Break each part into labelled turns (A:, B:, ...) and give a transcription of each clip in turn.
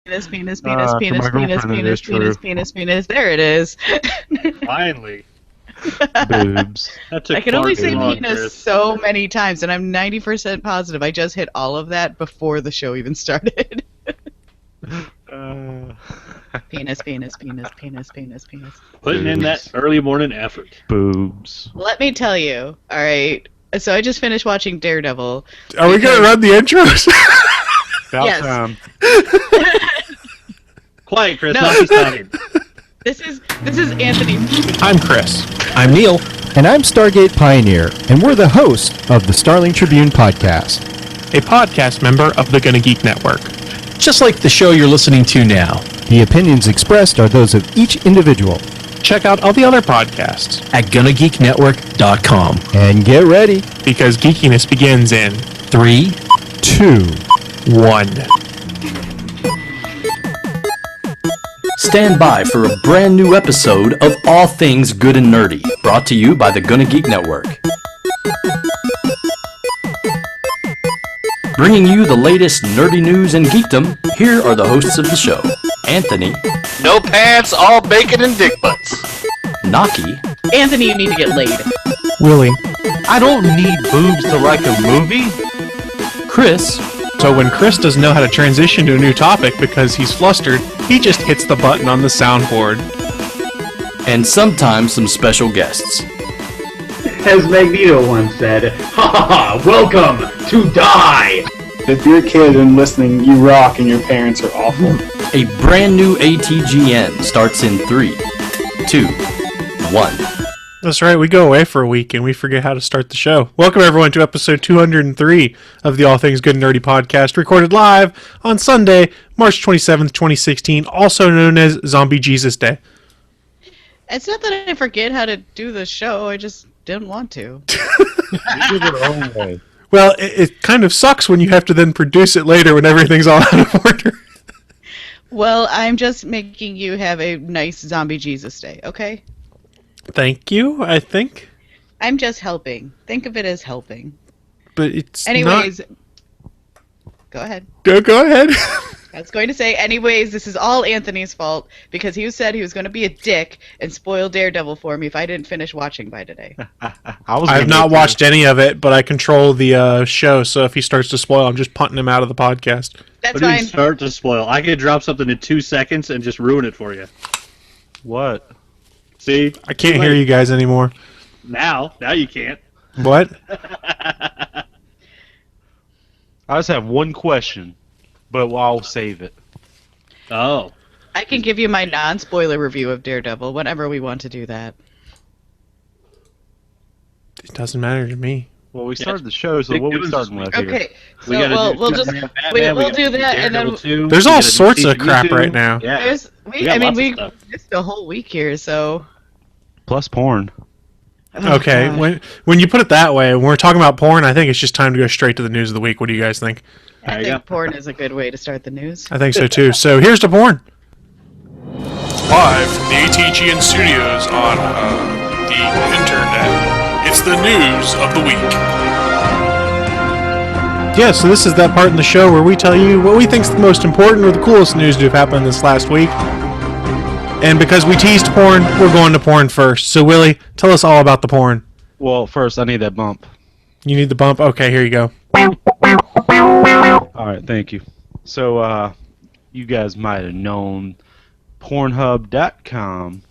A: penis,
B: For my girlfriend, it is true.
A: penis. There it is.
C: Finally.
B: Boobs.
C: That took
A: I can
C: far
A: only
C: too
A: say
C: long,
A: penis
C: Chris.
A: so many times, and I'm 90% positive I just hit all of that before the show even started. Penis.
C: Putting in that early morning effort.
B: Boobs.
A: Let me tell you, alright, so I just finished watching Daredevil.
D: Are we gonna run the intros?
B: About
A: Yes.
B: time.
C: Quiet, Chris.
A: No.
C: Naki's talking.
A: This is Anthony.
D: I'm Chris. I'm Neil.
E: And I'm Stargate Pioneer, and we're the host of the Starling Tribune podcast.
D: A podcast member of the Gonna Geek Network. Just like the show you're listening to now.
E: The opinions expressed are those of each individual.
D: Check out all the other podcasts at GonnaGeekNetwork.com.
E: And get ready.
D: Because geekiness begins in 3,
E: 2.
D: 1.
F: Stand by for a brand new episode of All Things Good and Nerdy, brought to you by the Gonna Geek Network. Bringing you the latest nerdy news and geekdom, here are the hosts of the show. Anthony.
G: No pants, all bacon and dick butts.
F: Naki.
A: Anthony, you need to get laid.
E: Willie.
B: I don't need boobs to like a movie.
F: Chris.
D: So when Chris doesn't know how to transition to a new topic because he's flustered, he just hits the button on the soundboard.
F: And sometimes some special guests.
H: As Magneto once said, "Ha ha ha, welcome to die!"
I: If you're a kid and listening, you rock and your parents are awful.
F: A brand new ATGN starts in 3, 2, 1.
D: That's right, we go away for a week and we forget how to start the show. Welcome everyone to episode 203 of the All Things Good and Nerdy podcast, recorded live on Sunday, March 27th, 2016, also known as Zombie Jesus Day.
A: It's not that I forget how to do the show, I just didn't want to.
B: You did it our own way.
D: Well, it kind of sucks when you have to then produce it later when everything's all out of order.
A: Well, I'm just making you have a nice Zombie Jesus Day, okay?
D: Thank you, I think.
A: I'm just helping. Think of it as helping.
D: But it's
A: Anyways,
D: not...
A: go ahead.
D: Go ahead.
A: I was going to say, anyways, this is all Anthony's fault because he said he was going to be a dick and spoil Daredevil for me if I didn't finish watching by today.
D: I have not watched any of it, but I control the show, so if he starts to spoil, I'm just punting him out of the podcast.
A: That's
C: But
A: fine.
C: didn't start to spoil. I could drop something in 2 seconds and just ruin it for you.
B: What?
C: See?
D: I can't hear you guys anymore.
C: Now you can't.
D: What?
B: I just have one question, but I'll save it.
C: Oh.
A: I can give you my non-spoiler review of Daredevil whenever we want to do that.
D: It doesn't matter to me.
B: Well, we started the show, so what are we starting with here?
A: Okay, so
C: We gotta
A: we'll just
C: Batman,
A: we'll do
C: gotta
A: that and then
C: Daredevil 2,
D: There's
C: we
D: all
C: gotta do
D: sorts of
C: CGU
D: crap
C: 2.
D: right now.
C: Yeah.
A: we
C: got lots of stuff.
A: missed a whole week here, so
B: Plus porn.
D: Okay,
A: God.
D: when you put it that way, when we're talking about porn, I think it's just time to go straight to the news of the week. What do you guys think?
A: I
C: There you
A: think
C: go.
A: porn is a good way to start the news.
D: I think so too. So here's the porn. Live from the ATGN studios on the internet, it's the news of the week. Yeah, so this is that part in the show where we tell you what we think's the most important or the coolest news to have happened this last week. And because we teased porn, we're going to porn first. So Willie, tell us all about the porn.
B: Well, first, I need that bump.
D: You need the bump? Okay, here you go.
B: Alright, thank you. So, you guys might have known Pornhub.com.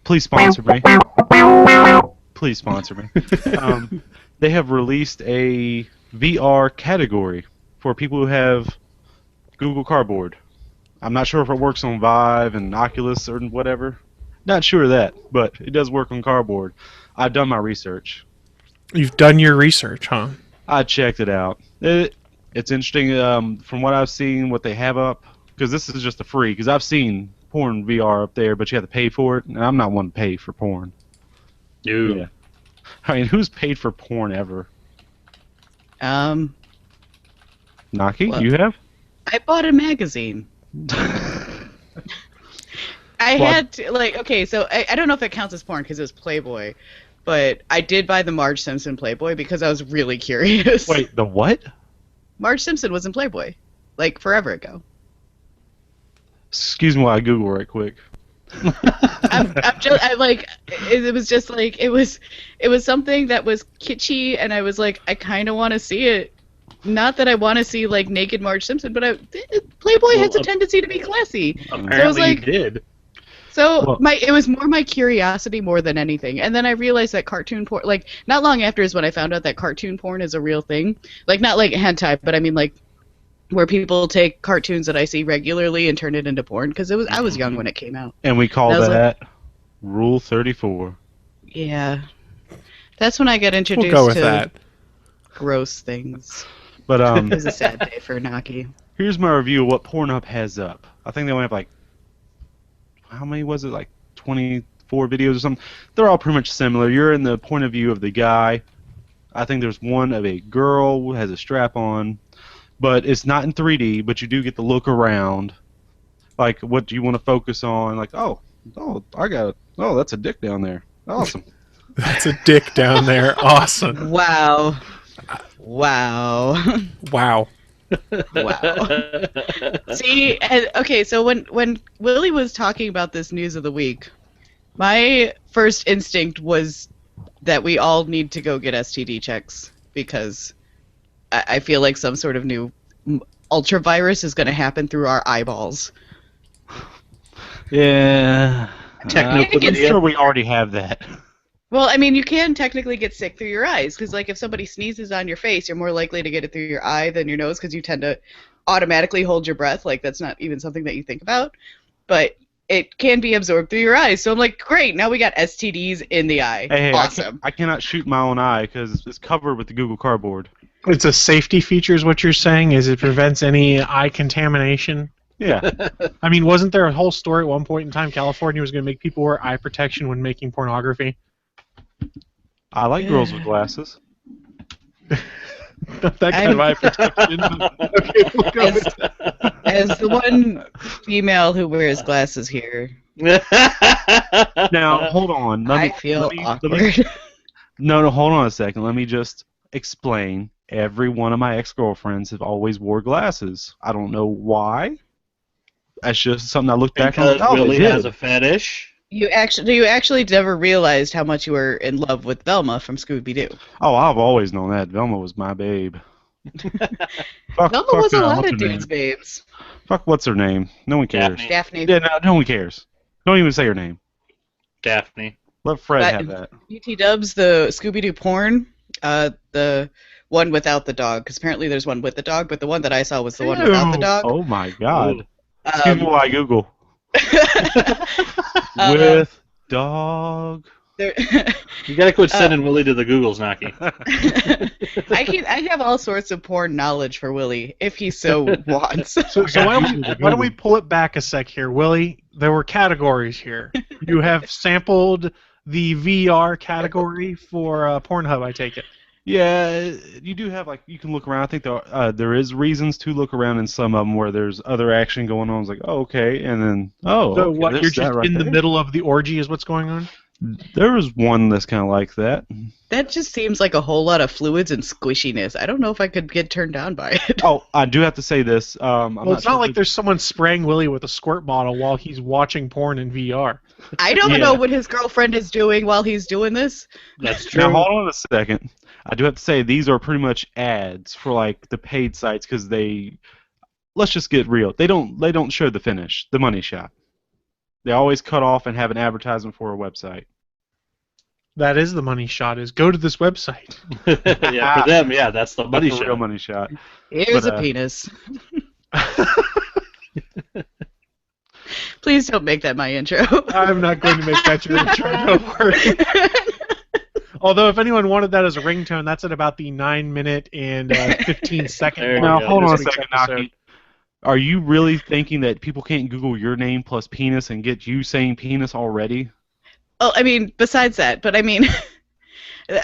B: Please sponsor me. Please sponsor me. They have released a VR category for people who have Google Cardboard. I'm not sure if it works on Vive and Oculus or whatever. Not sure of that, but it does work on Cardboard. I've done my research.
D: You've done your research, huh?
B: I checked it out. It's interesting from what I've seen, what they have up, because this is just a free, because I've seen porn VR up there, but you have to pay for it, and I'm not one to pay for porn.
C: Dude.
B: Yeah. I mean, who's paid for porn ever? Naki,
A: What?
B: you have?
A: I bought a magazine. I had to, okay, so I don't know if it counts as porn because it was Playboy, but I did buy the Marge Simpson Playboy because I was really curious.
B: Wait, the what?
A: Marge Simpson was in Playboy, forever ago.
B: Excuse me while I Google right quick.
A: It was just like it was something that was kitschy, and I was like, I kind of want to see it. Not that I want to see like naked Marge Simpson, but Playboy has a tendency to be classy.
C: Apparently, you did.
A: So it was more my curiosity more than anything, and then I realized that cartoon porn, like not long after, is when I found out that cartoon porn is a real thing. Like not like hentai, but I mean like where people take cartoons that I see regularly and turn it into porn, because I was young when it came out.
B: And we call that Rule 34.
A: Yeah, that's when I got introduced
D: We'll go with
A: to
D: that.
A: gross things.
B: But
A: It was a sad day for Naki.
B: here's my review of what Pornhub has up. I think they only have like, how many was it? Like 24 videos or something. They're all pretty much similar. You're in the point of view of the guy. I think there's one of a girl who has a strap on, but it's not in 3D. But you do get to look around. Like, what do you want to focus on? Like, that's a dick down there. Awesome.
D: That's a dick down there. Awesome.
A: Wow. Wow.
D: Wow.
A: Wow. See, okay, so when Willie was talking about this news of the week, my first instinct was that we all need to go get STD checks, because I feel like some sort of new ultra virus is going to happen through our eyeballs.
B: Yeah. I'm sure we already have that.
A: Well, I mean, you can technically get sick through your eyes, because, like, if somebody sneezes on your face, you're more likely to get it through your eye than your nose, because you tend to automatically hold your breath. Like, that's not even something that you think about. But it can be absorbed through your eyes. So I'm like, great, now we got STDs in the eye.
B: Hey,
A: awesome.
B: I cannot shoot my own eye because it's covered with the Google Cardboard.
D: It's a safety feature is what you're saying, is it prevents any eye contamination?
B: Yeah.
D: I mean, wasn't there a whole story at one point in time California was going to make people wear eye protection when making pornography?
B: I like girls with glasses.
D: Not that kind of eye protection. Okay, we'll go with that.
A: As the one female who wears glasses here,
B: Now, hold on.
A: I feel awkward.
B: No, hold on a second. Let me just explain. Every one of my ex-girlfriends have always wore glasses. I don't know why. That's just something I looked back on.
C: Because Willie has a fetish.
A: You actually never realized how much you were in love with Velma from Scooby-Doo.
B: Oh, I've always known that. Velma was my babe.
A: Velma was a lot of dudes' babes.
B: Fuck, what's her name? No one cares.
A: Daphne.
B: Yeah, no one cares. Don't even say her name.
C: Daphne.
B: Let Fred have that.
A: UT Dubs, the Scooby-Doo porn, the one without the dog, because apparently there's one with the dog, but the one that I saw was the one without the dog.
B: Oh my god. Excuse me while I Google. With dog.
C: You gotta quit sending Willie to the Googles, Naki.
A: I have all sorts of porn knowledge for Willie, if he so wants.
D: So why don't we pull it back a sec here, Willie? There were categories here. You have sampled the VR category for Pornhub, I take it.
B: Yeah, you do have, like, you can look around. I think there is reasons to look around in some of them where there's other action going on. It's like, oh, okay, and then,
D: so
B: okay,
D: what, you're just
B: right
D: in the
B: there.
D: middle of the orgy is what's going on?
B: There was one that's kind of like that.
A: That just seems like a whole lot of fluids and squishiness. I don't know if I could get turned on by it.
B: Oh, I do have to say this.
D: Well, it's not like there's someone spraying Willie with a squirt bottle while he's watching porn in VR.
A: I don't know what his girlfriend is doing while he's doing this.
C: That's true.
B: Now, hold on a second. I do have to say these are pretty much ads for, like, the paid sites, because let's just get real. They don't show the finish, the money shot. They always cut off and have an advertisement for a website.
D: That is the money shot, is go to this website.
C: Yeah, for them, yeah, that's the money
B: That's the
C: shot.
B: real money shot.
A: Here's a penis. Please don't make that my intro.
D: I'm not going to make that your intro, don't worry. Although, if anyone wanted that as a ringtone, that's at about the 9-minute and 15-second
B: Now,
D: mark.
B: hold on a
D: This week's
B: second,
D: episode.
B: Naki. Are you really thinking that people can't Google your name plus penis and get you saying penis already?
A: Oh, I mean, besides that, but I mean,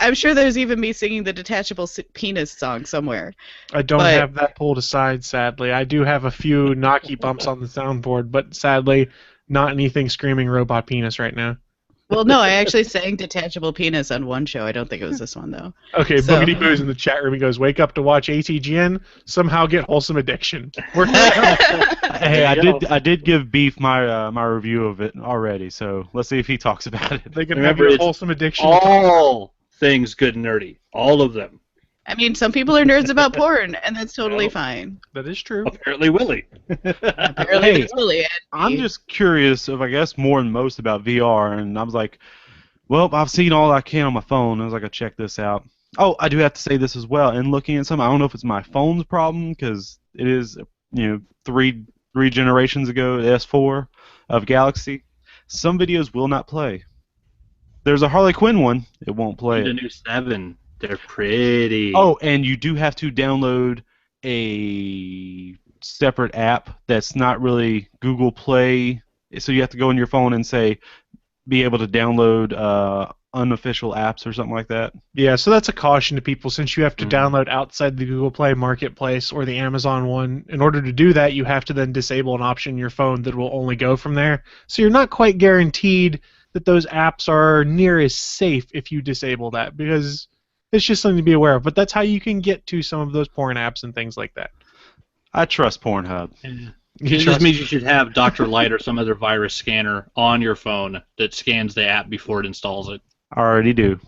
A: I'm sure there's even me singing the detachable penis song somewhere.
D: I don't have that pulled aside, sadly. I do have a few Naki bumps on the soundboard, but sadly, not anything screaming robot penis right now.
A: Well, no, I actually sang Detachable Penis on one show. I don't think it was this one, though.
D: Okay,
A: So-
D: Boogity Boo's in the chat room. He goes, wake up to watch ATGN, somehow get wholesome addiction.
B: Hey, I did give Beef my my review of it already, so let's see if he talks about it.
D: They can have
C: Remember,
D: your
C: it's
D: wholesome addiction.
C: All things good and nerdy. All of them.
A: I mean, some people are nerds about porn, and that's totally fine.
D: That is true.
C: Apparently, Willie.
A: Apparently,
B: Hey,
A: it's really
B: I'm just curious of, I guess, more than most about VR, and I was like, well, I've seen all I can on my phone. I was like, I'll check this out. Oh, I do have to say this as well. And looking at some, I don't know if it's my phone's problem, because it is, three generations ago, the S4 of Galaxy. Some videos will not play. There's a Harley Quinn one. It won't play.
C: The new 7. They're pretty.
B: Oh, and you do have to download a separate app that's not really Google Play. So you have to go on your phone and be able to download unofficial apps or something like that.
D: Yeah, so that's a caution to people since you have to download outside the Google Play Marketplace or the Amazon one. In order to do that, you have to then disable an option in your phone that will only go from there. So you're not quite guaranteed that those apps are near as safe if you disable that, because it's just something to be aware of. But that's how you can get to some of those porn apps and things like that.
B: I trust Pornhub.
C: It just means you should have Dr. Light or some other virus scanner on your phone that scans the app before it installs it.
B: I already do.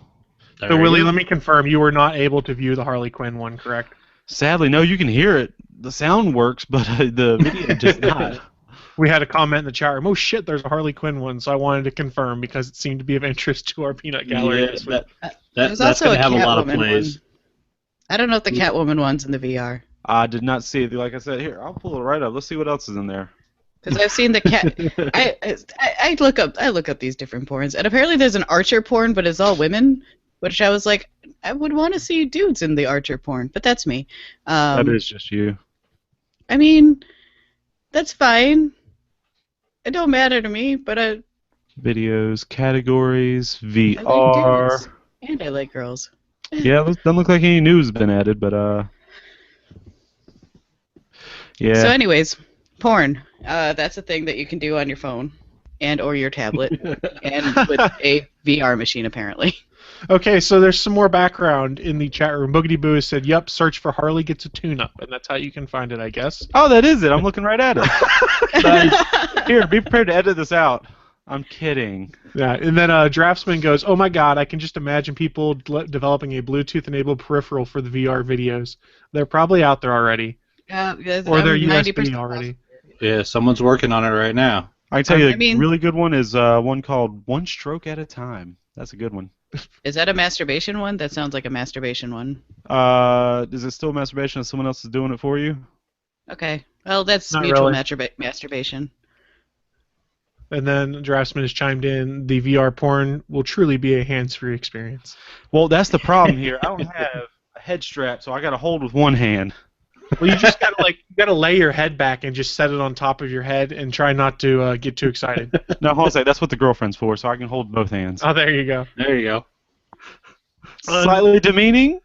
D: So, Willie, let me confirm, you were not able to view the Harley Quinn one, correct?
B: Sadly, no, you can hear it. The sound works, but the video does not.
D: We had a comment in the chat room, oh shit, there's a Harley Quinn one, so I wanted to confirm because it seemed to be of interest to our peanut gallery.
C: Yeah,
A: There's
C: that's
A: also
C: going
A: a
C: to have a lot of
A: Catwoman
C: plays.
A: one. I don't know if the Catwoman one's in the VR.
B: I did not see it. Like I said, here, I'll pull it right up. Let's see what else is in there.
A: Because I've seen the cat. I look up these different porns, and apparently there's an Archer porn, but it's all women. Which I was like, I would want to see dudes in the Archer porn, but that's me.
B: That is just you.
A: I mean, that's fine. It don't matter to me, but I
B: Videos, categories,
A: like
B: VR.
A: dudes, and I like girls.
B: Yeah, it doesn't look like any news has been added, but yeah.
A: So, anyways, porn. That's a thing that you can do on your phone and or your tablet, and with a VR machine, apparently.
D: Okay, so there's some more background in the chat room. Boogity Boo has said, yep, search for Harley gets a tune-up, and that's how you can find it, I guess.
B: Oh, that is it. I'm looking right at it. Here, be prepared to edit this out. I'm kidding.
D: Yeah, and then Draftsman goes, oh my god, I can just imagine people developing a Bluetooth-enabled peripheral for the VR videos. They're probably out there already.
A: Yeah,
D: Or they're
A: 90%
D: USB already.
C: Yeah, someone's working on it right now.
B: I can tell you
A: I mean-
B: a really good one is one called One Stroke at a Time. That's a good one.
A: Is that a masturbation one? That sounds like a masturbation one.
B: Is it still masturbation if someone else is doing it for you?
A: Okay. Well, that's
D: Not
A: mutual
D: really.
A: masturbation.
D: And then Draftsman has chimed in, the VR porn will truly be a hands-free experience.
B: Well, that's the problem here. I don't have a head strap, so I got to hold with one hand.
D: Well, you just gotta lay your head back and just set it on top of your head and try not to get too excited.
B: No, hold on a second. That's what the girlfriend's for, so I can hold both hands.
D: Oh, there you go.
C: There you go.
B: Slightly demeaning.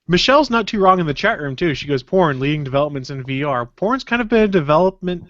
D: Michelle's not too wrong in the chat room too. She goes, porn leading developments in VR. Porn's kind of been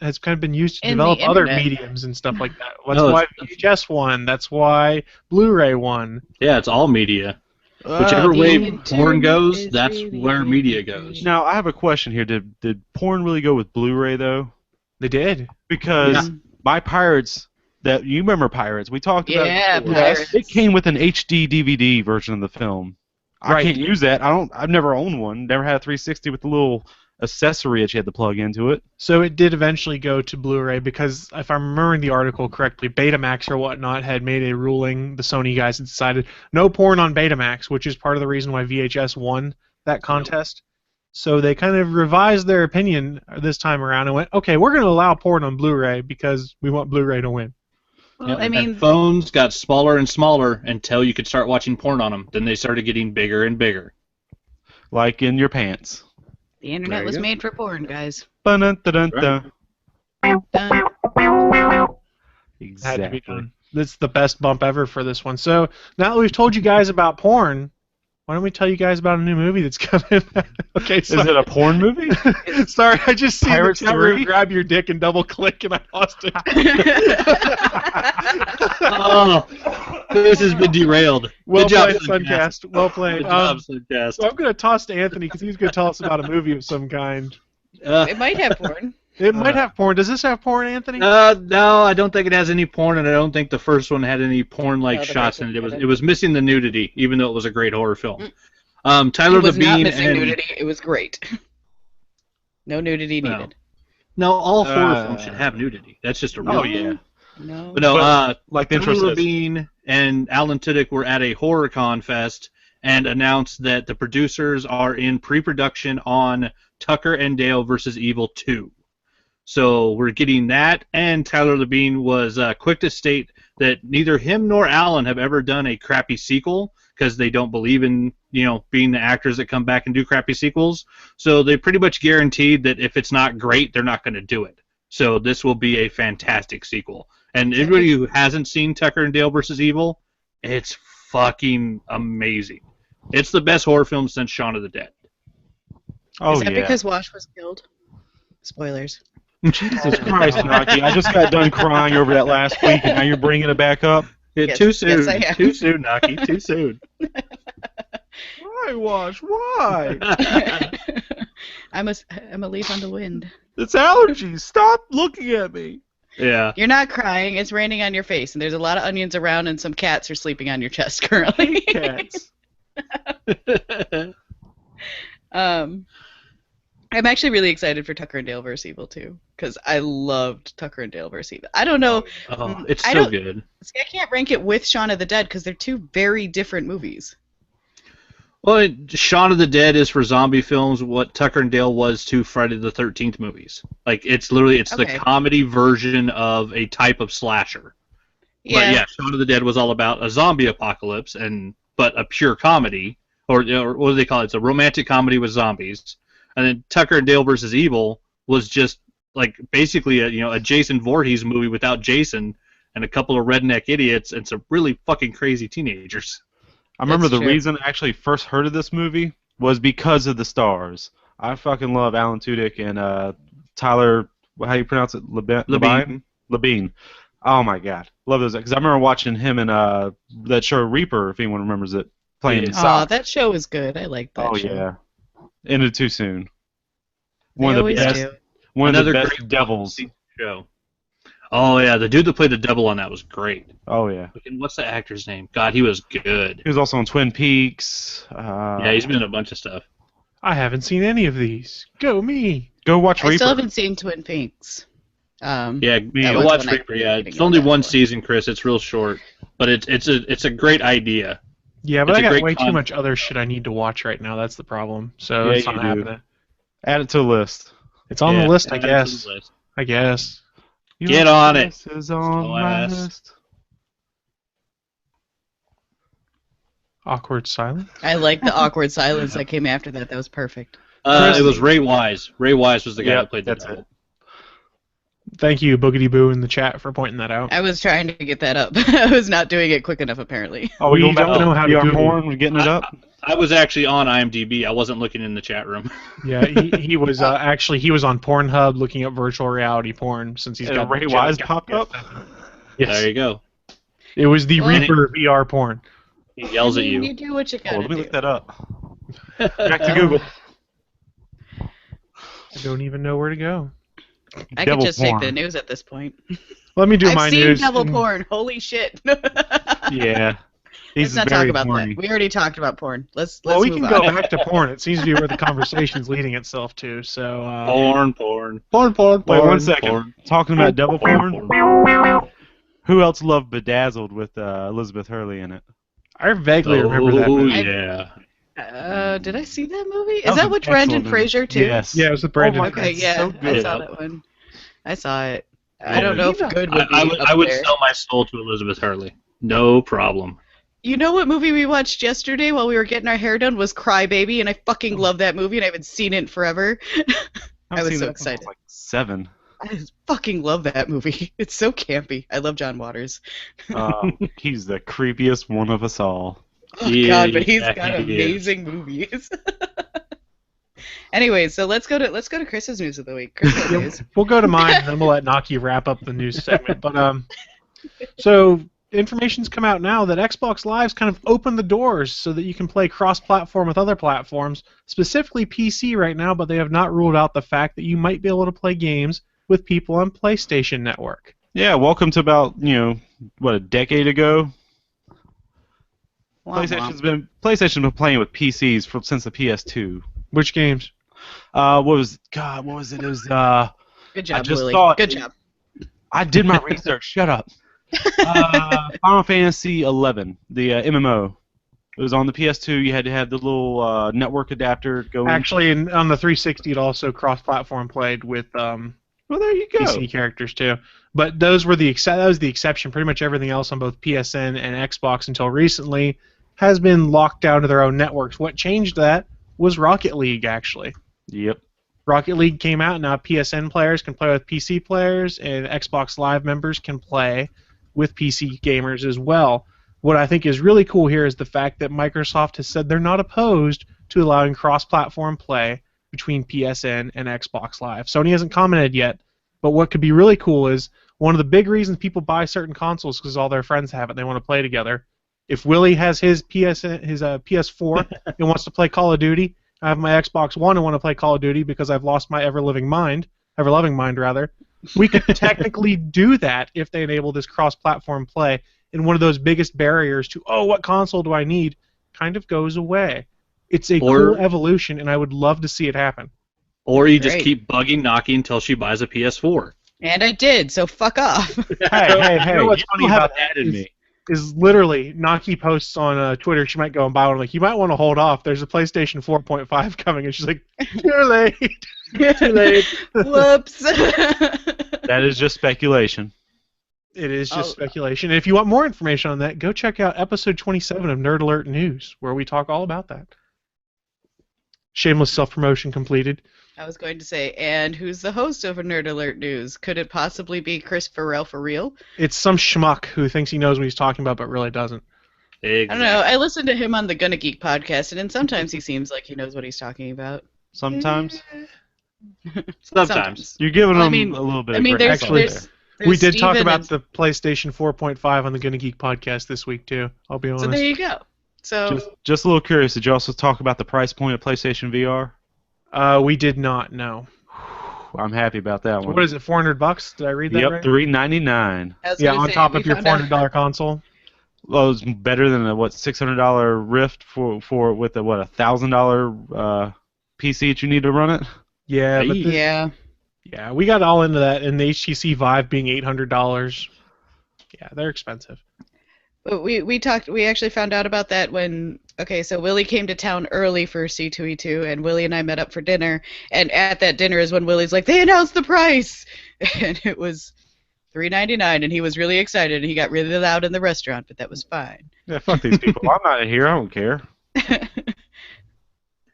D: has kind of been used to
A: In the
D: develop other
A: internet.
D: mediums and stuff like that. That's
C: No,
D: why
C: it's-
D: VHS won. That's why Blu-ray won.
C: Yeah, it's all media. Whichever
A: the
C: way
A: internet
C: porn goes,
A: is
C: that's
A: really
C: where media goes.
B: Now, I have a question here. Did porn really go with Blu-ray, though?
D: They did.
B: Because my Pirates, you remember Pirates, we talked about
A: Yeah,
B: it before.
A: Pirates.
B: It came with an HD DVD version of the film. I
D: Right.
B: can't use that. I've never owned one. Never had a 360 with the little accessory that you had to plug into it.
D: So it did eventually go to Blu-ray because, if I'm remembering the article correctly, Betamax or whatnot had made a ruling. The Sony guys had decided no porn on Betamax, which is part of the reason why VHS won that contest. So they kind of revised their opinion this time around and went, okay, we're going to allow porn on Blu-ray because we want Blu-ray to win.
A: Well, I
C: And
A: mean,
C: phones got smaller and smaller until you could start watching porn on them. Then they started getting bigger and bigger.
B: Like in your pants.
A: the internet
C: There
A: was
C: you go.
A: made for porn, guys.
B: Ba-dun-dun-dun-dun.
A: Done.
D: Had to be
B: Exactly.
D: done. That's the best bump ever for this one. So now that we've told you guys about porn, why don't we tell you guys about a new movie that's coming? Okay,
B: Is it a porn movie?
D: Sorry, I just see
B: Pirates
D: the chat room
B: 3?
D: grab your dick and double click and I lost it.
C: Oh, This has been derailed.
D: Well
C: Good job,
D: played, Suncast. Well played.
C: Good job, Suncast.
D: So I'm going to toss to Anthony because he's going to tell us about a movie of some kind.
A: It might have porn.
D: It might have porn. Does this have porn, Anthony?
C: No, I don't think it has any porn, and I don't think the first one had any porn-like
A: No, the
C: shots
A: first
C: in
A: one
C: it.
A: didn't.
C: It was missing the nudity, even though it was a great horror film. Tyler
A: It was not
C: Labine
A: missing
C: and
A: nudity. It was great. No nudity
C: No.
A: needed.
C: no, all horror films should have nudity. That's just a rule.
B: Oh yeah.
A: No.
C: But no,
B: Like the intro
C: Tyler
B: says.
C: Labine and Alan Tudyk were at a HorrorCon fest and announced that the producers are in pre-production on Tucker and Dale vs. Evil 2. So we're getting that, and Tyler Labine was quick to state that neither him nor Alan have ever done a crappy sequel because they don't believe in, being the actors that come back and do crappy sequels. So they pretty much guaranteed that if it's not great, they're not going to do it. So this will be a fantastic sequel. And everybody who hasn't seen Tucker and Dale vs. Evil, it's fucking amazing. It's the best horror film since Shaun of the Dead.
B: Oh
A: Is that
B: yeah.
A: because Wash was killed? Spoilers.
B: Jesus Christ, Naki! I just got done crying over that last week, and now you're bringing it back up.
A: Yes,
C: Too soon.
A: yes, I am.
C: Too soon, Naki. Too soon.
B: Why, Wash? Why?
A: I'm a leaf on the wind.
B: It's allergies. Stop looking at me.
C: Yeah.
A: You're not crying. It's raining on your face, and there's a lot of onions around, and some cats are sleeping on your chest currently.
B: Cats.
A: I'm actually really excited for Tucker and Dale vs. Evil 2 because I loved Tucker and Dale vs. Evil. I don't know.
C: Oh, it's
A: I
C: so
A: don't-
C: good.
A: See, I can't rank it with Shaun of the Dead because they're two very different movies.
C: Well, Shaun of the Dead is for zombie films what Tucker and Dale was to Friday the 13th movies. Like, it's the
A: Okay.
C: comedy version of a type of slasher. But yeah, Shaun of the Dead was all about a zombie apocalypse, but a pure comedy, or what do they call it? It's a romantic comedy with zombies. And then Tucker and Dale vs. Evil was just like basically a Jason Voorhees movie without Jason and a couple of redneck idiots and some really fucking crazy teenagers.
B: I remember
A: That's
B: the
A: true.
B: reason I actually first heard of this movie was because of the stars. I fucking love Alan Tudyk and Tyler. How do you pronounce it? Labine. Oh my god, love those. Because I remember watching him in that show Reaper, if anyone remembers it, playing
C: Yeah.
B: in
A: Aw,
B: soccer.
A: that show is good. I like that
B: Oh
A: show.
B: yeah, ended too soon.
A: They
B: One of the
A: always
B: best.
A: do.
B: One of the
C: Another
B: best
C: great
B: devils.
C: show. Oh yeah, the dude that played the devil on that was great.
B: Oh yeah.
C: And what's the actor's name? God, he was good.
B: He was also on Twin Peaks.
C: Yeah, he's been in a bunch of stuff.
D: I haven't seen any of these. Go me.
B: Go watch
A: I
B: Reaper.
A: still haven't seen Twin Peaks.
C: Yeah,
A: that
C: go
A: was
C: watch
A: when I
C: Reaper. Yeah,
A: reading
C: it's
A: all
C: only
A: that
C: one
A: for.
C: season, Chris. It's real short, but it's a great idea.
D: Yeah, but
C: It's
D: I
C: a
D: got
C: great
D: way too
C: con-
D: much other shit I need to watch right now. That's the problem. So
B: Yeah,
D: it's not
B: you do.
D: happening.
B: Add it to the list.
D: It's on
C: Yeah,
D: the list, I
C: add it to
D: guess.
C: the list.
D: I guess.
C: Get on it.
B: This is on
C: Slow
B: my
C: ass.
B: list.
D: Awkward silence.
A: I like the awkward silence that came after that. That was perfect.
C: It was Ray Wise. Ray Wise was the guy
B: Yep,
C: that played the
B: that's
C: devil.
D: Thank you, Boogity Boo, in the chat for pointing that out.
A: I was trying to get that up. I was not doing it quick enough, apparently.
B: Oh, we
D: We
B: going back
D: don't
B: to
D: know how to
B: VR
D: Google.
B: porn? We're getting it up.
C: I was actually on IMDb. I wasn't looking in the chat room.
D: Yeah, he was actually he was on Pornhub looking up virtual reality porn since he's
B: And
D: got
B: Ray Wise popped up?
D: Yes,
C: There you go.
D: it was the
A: Well,
D: Reaper VR porn.
C: He yells at
A: You
C: you.
A: do what you
B: Oh,
A: gotta
B: let me
A: do.
B: look that up. Back to Google.
D: I don't even know where to go.
A: I
B: Devil
A: could just
B: porn.
A: take the news at this point.
D: Let me do
A: I've
D: my
A: seen
D: news.
A: devil porn. Holy shit.
B: Yeah.
A: Let's
B: He's
A: not
B: very
A: talk about
B: horny.
A: that. We already talked about porn. Let's
D: Well, we
A: move
D: can
A: on.
D: go back to porn. It seems to be where the conversation's leading itself to. So,
C: Porn.
B: Wait 1 second. Talking about devil porn. Who else loved Bedazzled with Elizabeth Hurley in it?
D: I vaguely remember that
C: Oh,
D: movie.
C: yeah.
A: Did I see that movie? Is
B: That was
A: that
B: an
A: with Brendan
B: excellent
A: Fraser
B: movie.
A: too?
B: Yes.
D: Yeah, it was with Brandon.
B: Oh my
A: Okay,
B: God,
A: yeah,
B: so
A: I
B: good.
A: saw that one. I saw it. I don't know if
D: Yeah.
A: good would be
C: I would
A: there.
C: sell my soul to Elizabeth Hurley. No problem.
A: You know what movie we watched yesterday while we were getting our hair done was Cry Baby, and I fucking love that movie, and I haven't seen it in forever. I was
B: seen
A: so
B: that since I
A: excited.
B: like 7.
A: I just fucking love that movie. It's so campy. I love John Waters.
B: He's the creepiest one of us all.
A: Oh
C: Yeah,
A: God, but he's
C: yeah,
A: got
C: he is.
A: amazing movies. Anyway, so let's go to Chris's news of the week. Chris, what news?
D: We'll go to mine, and then we'll let Naki wrap up the news segment. But so information's come out now that Xbox Live's kind of opened the doors so that you can play cross-platform with other platforms, specifically PC right now, but they have not ruled out the fact that you might be able to play games with people on PlayStation Network.
B: Yeah, welcome to about, a decade ago. PlayStation's been playing with PCs since the PS2.
D: Which games?
B: What was it? It was
A: Good job,
B: I just
A: Willie.
B: thought
A: Good job.
B: I did my research. Shut up. Final Fantasy 11, the MMO. It was on the PS2. You had to have the little network adapter going.
D: Actually, on the 360, it also cross-platform played with
B: well, there you go.
D: PC characters too. But those were that was the exception. Pretty much everything else on both PSN and Xbox until recently has been locked down to their own networks. What changed that was Rocket League, actually.
B: Yep.
D: Rocket League came out, and now PSN players can play with PC players, and Xbox Live members can play with PC gamers as well. What I think is really cool here is the fact that Microsoft has said they're not opposed to allowing cross-platform play between PSN and Xbox Live. Sony hasn't commented yet, but what could be really cool is one of the big reasons people buy certain consoles because all their friends have it and they want to play together. If Willie has his PS4 and wants to play Call of Duty, I have my Xbox One and want to play Call of Duty because I've lost my ever-loving mind, we could technically do that if they enable this cross-platform play, and one of those biggest barriers to, what console do I need, kind of goes away. It's a cool evolution, and I would love to see it happen.
C: Or you just keep bugging Naki until she buys a PS4.
A: And I did, so fuck off.
D: Hey,
B: You know what's funny about that
D: is literally Naki posts on Twitter. She might go and buy one. Like, you might want to hold off. There's a PlayStation 4.5 coming, and she's like, "Too late, too late."
A: Whoops.
B: That is just speculation.
D: It is just speculation. And if you want more information on that, go check out episode 27 of Nerd Alert News, where we talk all about that. Shameless self-promotion completed.
A: I was going to say, and who's the host of Nerd Alert News? Could it possibly be Chris Farrell for real?
D: It's some schmuck who thinks he knows what he's talking about, but really doesn't.
C: Exactly.
A: I don't know. I listen to him on the Gonna Geek podcast, and sometimes he seems like he knows what he's talking about.
B: Sometimes.
C: Sometimes.
B: You're giving him a little bit of grace.
A: There's
D: we did talk
A: Steven
D: about the PlayStation 4.5 on the Gonna Geek podcast this week, too. I'll be honest.
A: So there you go. So
B: just a little curious, did you also talk about the price point of PlayStation VR?
D: We did not, no.
B: I'm happy about that one.
D: What is it, $400? Did I read that right?
B: Yep, $399.
D: Yeah, on top of your $400 console.
B: Well, it's better than a $600 Rift for with a $1,000 PC that you need to run it.
D: Yeah, but
A: yeah,
D: we got all into that, and the HTC Vive being $800. Yeah, they're expensive.
A: But we actually found out about that when, so Willie came to town early for C2E2, and Willie and I met up for dinner, and at that dinner is when Willie's like, they announced the price! And it was $399, and he was really excited, and he got really loud in the restaurant, but that was fine.
B: Yeah, fuck these people. I'm not here, I don't care.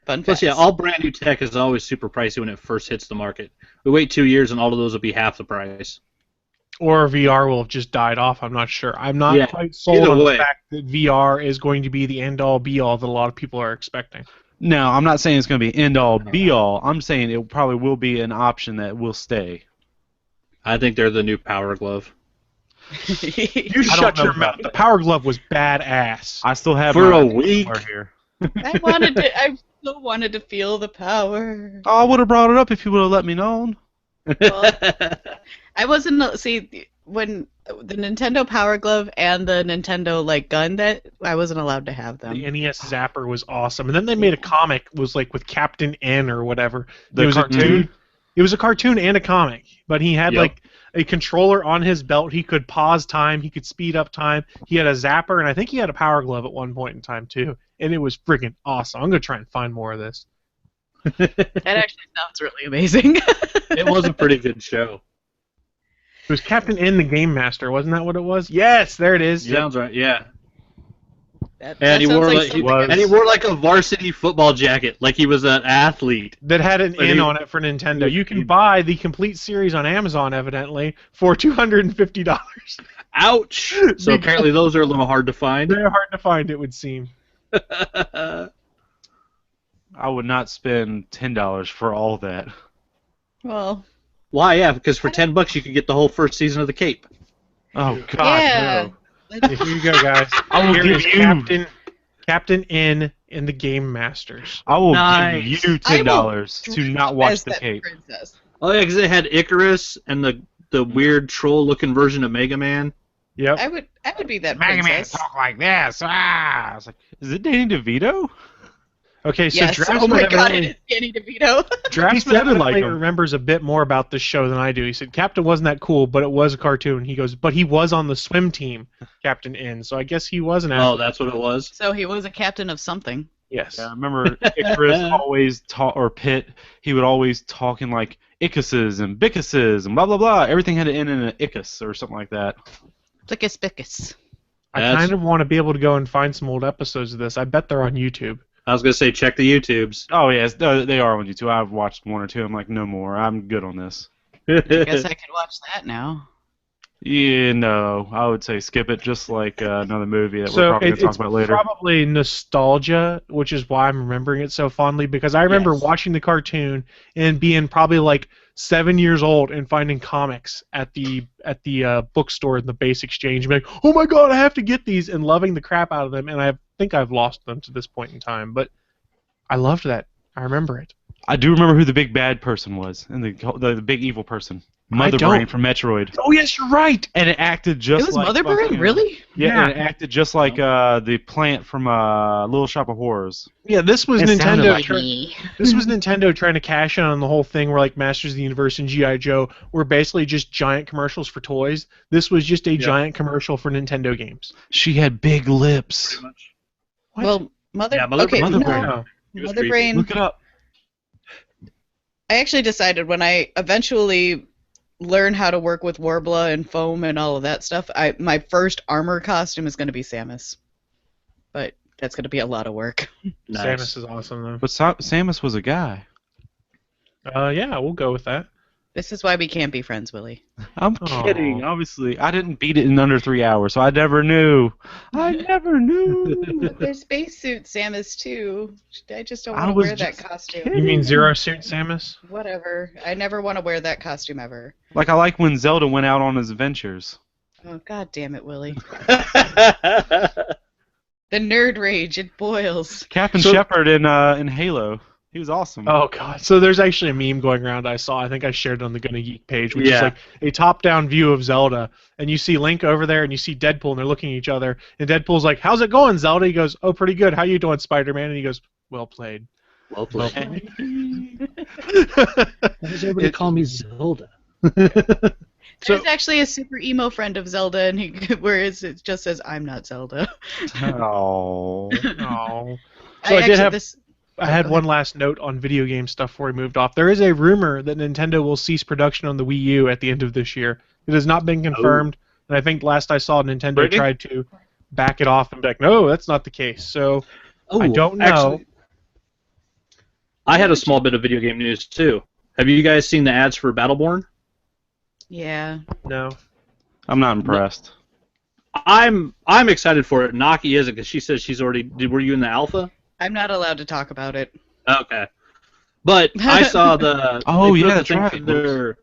A: Fun
C: Plus,
A: facts.
C: all brand new tech is always super pricey when it first hits the market. We wait 2 years, and all of those will be half the price.
D: Or VR will have just died off, I'm not sure. I'm not quite sold on the fact that VR is going to be the end-all, be-all that a lot of people are expecting.
B: No, I'm not saying it's going to be end-all, be-all. I'm saying it probably will be an option that will stay.
C: I think they're the new Power Glove.
D: You shut your mouth. The Power Glove was badass.
B: I still have
C: for a week.
B: Here.
A: I still wanted to feel the power.
B: Oh, I would have brought it up if you would have let me know.
A: Well, I wasn't when the Nintendo Power Glove and the Nintendo gun that I wasn't allowed to have them.
D: The NES Zapper was awesome, and then they made a comic was with Captain N or whatever.
B: It was
D: cartoon.
B: a dude.
D: It was a cartoon and a comic, but he had a controller on his belt. He could pause time. He could speed up time. He had a zapper, and I think he had a Power Glove at one point in time too. And it was freaking awesome. I'm gonna try and find more of this.
A: That actually sounds really amazing.
C: It was a pretty good show.
D: It was Captain N the Game Master, wasn't that what it was? Yes, there it is.
C: Sounds right, yeah.
A: He
C: wore like a varsity football jacket, like he was an athlete.
D: That had an N on it for Nintendo. You can buy the complete series on Amazon, evidently, for $250.
C: Ouch! So apparently those are a little hard to find.
D: They're hard to find, it would seem.
B: I would not spend $10 for all that.
A: Well,
C: why? Yeah, because for $10 you could get the whole first season of The Cape.
B: Oh God,
A: yeah.
B: no!
D: Here you go, guys.
B: I will
D: Here
B: give
D: is
B: you.
D: Captain in the Game Masters.
B: I will
C: Nice.
B: give you $10 to not watch the cape.
A: Princess.
C: Oh yeah, because they had Icarus and the weird troll-looking version of Mega Man.
D: Yep.
A: I would be that
B: Mega Man
A: princess.
B: talk like this. I was like, is it Danny DeVito?
D: Okay, so
A: Yes.
D: Draftsman
A: Oh my God!
D: evidently-
A: It is Danny DeVito.
D: Draftsman
B: sounded like
D: evidently
B: him.
D: remembers a bit more about this show than I do. He said Captain wasn't that cool, but it was a cartoon. He goes, but he was on the swim team, Captain N. So I guess he was an
C: Oh,
D: athlete.
C: that's what it was.
A: So he was a captain of something.
D: Yes.
B: Yeah, I remember Icarus always talk, or Pitt, he would always talk in like Icuses and Biccuses and blah blah blah. Everything had to end in an Icus or something like that.
A: Plickus Pickus.
D: I
C: That's-
D: kind of want to be able to go and find some old episodes of this. I bet they're on YouTube.
C: I was gonna say check the YouTubes.
B: Oh yes, they are on YouTube. I've watched one or two. I'm like, no more. I'm good on this.
A: I guess I could watch that now.
B: Yeah, no, I would say skip it. Just like another movie that we're
D: So
B: probably going to talk
D: it's
B: about later.
D: probably nostalgia, which is why I'm remembering it so fondly, because I remember
C: Yes.
D: watching the cartoon and being probably like 7 years old and finding comics at the bookstore in the Base Exchange and being like, oh my God, I have to get these, and loving the crap out of them, and I think I've lost them to this point in time, but I loved that. I remember it.
B: I do remember who the big bad person was, and the big evil person, Mother
D: don't.
B: Brain from Metroid,
D: Oh yes, you're right.
B: and it acted just
A: It was
B: like
A: Mother Brain,
B: fucking-
A: really?
B: Yeah, and it acted just like the plant from Little Shop of Horrors.
D: Yeah, this was
B: It sounded
D: Nintendo.
B: like
A: Me.
D: This was Nintendo trying to cash in on the whole thing where like Masters of the Universe and G.I. Joe were basically just giant commercials for toys. This was just a giant commercial for Nintendo games.
B: She had big lips.
D: What?
A: Well, Mother.
C: Yeah, Mother
A: okay,
B: Mother
A: no.
B: Brain.
D: Oh.
C: It was
A: Mother
C: creepy.
A: Brain.
B: Look it up.
A: I actually decided when I eventually learn how to work with Warbler and foam and all of that stuff, my first armor costume is going to be Samus. But that's going to be a lot of work.
C: Nice.
D: Samus is awesome though.
B: But Samus was a guy.
D: Yeah, we'll go with that.
A: This is why we can't be friends, Willie.
B: I'm
D: Aw.
B: kidding. Obviously, I didn't beat it in under 3 hours, so I never knew. I never knew.
A: There's spacesuit Samus too. I just don't
B: I
A: want to
B: was
A: wear that
B: just
A: costume.
D: You mean Zero Suit Samus?
A: Whatever. I never want to wear that costume ever.
B: Like I like when Zelda went out on his adventures.
A: Oh, God damn it, Willie. The nerd rage, it boils.
B: Captain
D: So-
B: Shepard in Halo. He was awesome.
D: Oh god. So there's actually a meme going around I saw. I think I shared it on the Gonna Geek page, which is
C: Yeah.
D: like a top-down view of Zelda, and you see Link over there, and you see Deadpool, and they're looking at each other, and Deadpool's like, "How's it going, Zelda?" He goes, "Oh, pretty good. How you doing, Spider-Man?" And he goes, "Well played."
C: Well played.
D: Why
C: does everybody call me Zelda?
D: So-
A: There's actually a super emo friend of Zelda, and whereas it just says, "I'm not Zelda."
B: Oh.
D: Oh. So I did have- I had
A: go
D: one last note on video game stuff before we moved off. There is a rumor that Nintendo will cease production on the Wii U at the end of this year. It has not been confirmed, and I think last I saw Nintendo
B: Really?
D: tried to back it off and be like, no, that's not the case. So
C: Oh,
D: I don't know.
C: actually, I had a small bit of video game news too. Have you guys seen the ads for Battleborn?
A: Yeah.
D: No.
B: I'm not impressed.
C: I'm excited for it. Naki isn't because she says she's already. Were you in the alpha?
A: I'm not allowed to talk about it.
C: Okay. But I saw the.
B: Oh,
C: they put
B: yeah,
C: up the
B: that's
C: thing
B: right.
C: for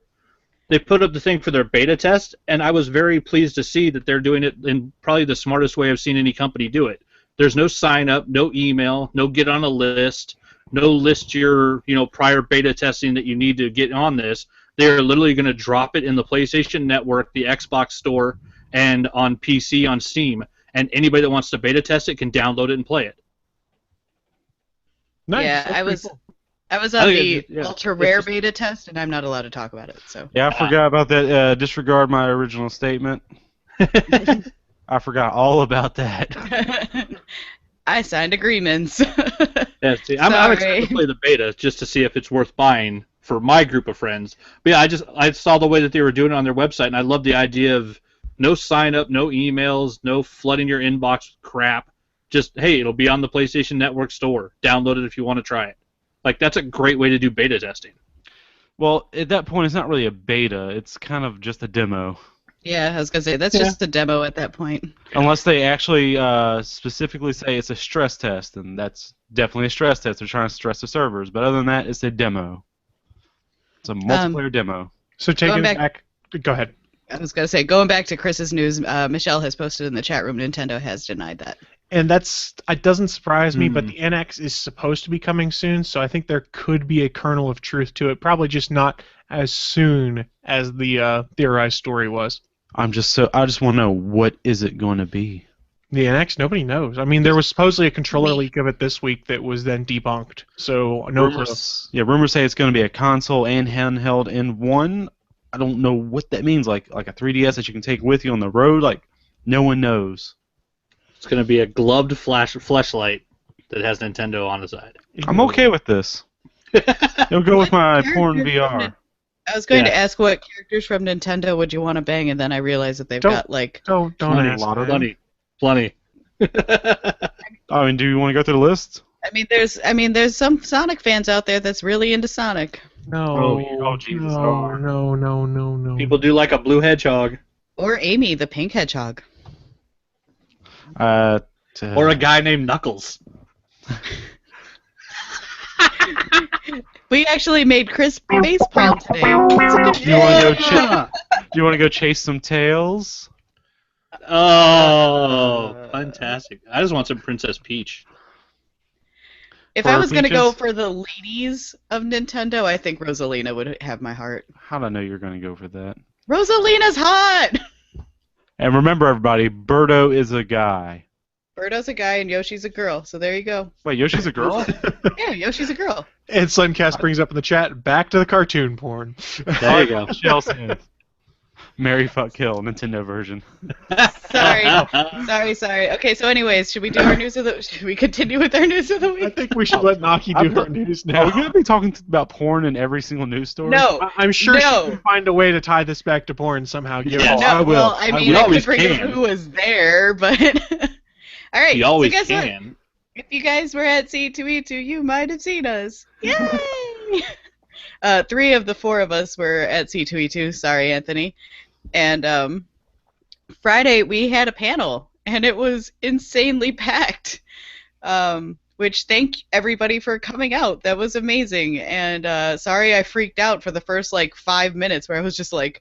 C: they put up the thing for their beta test, and I was very pleased to see that they're doing it in probably the smartest way I've seen any company do it. There's no sign up, no email, no get on a list, no list your prior beta testing that you need to get on this. They're literally going to drop it in the PlayStation Network, the Xbox Store, and on PC on Steam. And anybody that wants to beta test it can download it and play it.
D: Nice.
A: Yeah,
D: That's
A: I
D: pretty
A: was
D: cool.
A: I was
C: I
A: on
C: think
A: the
C: it's- yeah,
A: ultra rare
C: it's just-
A: beta test, and I'm not allowed to talk about it. So
B: Yeah, I forgot about that. Disregard my original statement. I forgot all about that.
A: I signed agreements.
C: Yeah, see, I'm excited
A: Sorry.
C: to play the beta just to see if it's worth buying for my group of friends. But yeah, I saw the way that they were doing it on their website, and I love the idea of no sign up, no emails, no flooding your inbox with crap. Just hey, it'll be on the PlayStation Network store. Download it if you want to try it. Like that's a great way to do beta testing.
B: Well, at that point, it's not really a beta. It's kind of just a demo.
A: Yeah, I was gonna say that's just a demo at that point.
B: Unless they actually specifically say it's a stress test, and that's definitely a stress test. They're trying to stress the servers. But other than that, it's a demo. It's a multiplayer demo.
D: So taking
A: Going
D: it back. Go ahead.
A: I was gonna say, going back to Chris's news, Michelle has posted in the chat room. Nintendo has denied that.
D: And it doesn't surprise me, but the NX is supposed to be coming soon, so I think there could be a kernel of truth to it. Probably just not as soon as the theorized story was.
B: I just want to know, what is it going to be?
D: The NX, nobody knows. I mean, there was supposedly a controller leak of it this week that was then debunked, so no clue.
B: Yeah, rumors say it's going to be a console and handheld in one. I don't know what that means, like a 3DS that you can take with you on the road. Like, no one knows.
C: It's going to be a gloved fleshlight that has Nintendo on the side.
B: I'm okay with this. It'll go with my porn VR.
A: I was going to ask what characters from Nintendo would you want to bang, and then I realized that they've got like
D: don't ask.
B: A lot of
C: them. Plenty.
B: I mean, do you want to go through the list?
A: I mean, there's some Sonic fans out there that's really into Sonic.
D: No.
B: Jesus.
D: No.
C: People do like a blue hedgehog.
A: Or Amy, the pink hedgehog.
C: Or a guy named Knuckles.
A: We actually made Chris facepalm today.
B: Do you want to go chase some tails?
C: Oh, fantastic! I just want some Princess Peach.
A: If I was going to go for the ladies of Nintendo, I think Rosalina would have my heart.
B: How'd I know you were going to go for that?
A: Rosalina's hot!
B: And remember, everybody, Birdo is a guy.
A: Birdo's a guy and Yoshi's a girl, so there you go.
B: Wait, Yoshi's a girl?
A: Yeah, Yoshi's a girl.
D: And Suncast brings up in the chat, back to the cartoon porn.
C: There you go.
B: Marry, fuck, kill, Nintendo version.
A: Sorry. Okay, so anyways, should we continue with our news of the week?
D: I think we should let Naki do her news now.
B: Are we going to be talking about porn in every single news story?
A: No.
D: I'm sure she can find a way to tie this back to porn somehow.
B: I will.
A: Well, I mean, I could bring up who was there, but... All right,
C: you always
A: so guess
C: can.
A: What? If you guys were at C2E2, you might have seen us. Yay! 3 of the 4 of us were at C2E2. Sorry, Anthony. And Friday we had a panel, and it was insanely packed. Which thank everybody for coming out. That was amazing. And sorry I freaked out for the first 5 minutes where I was just like,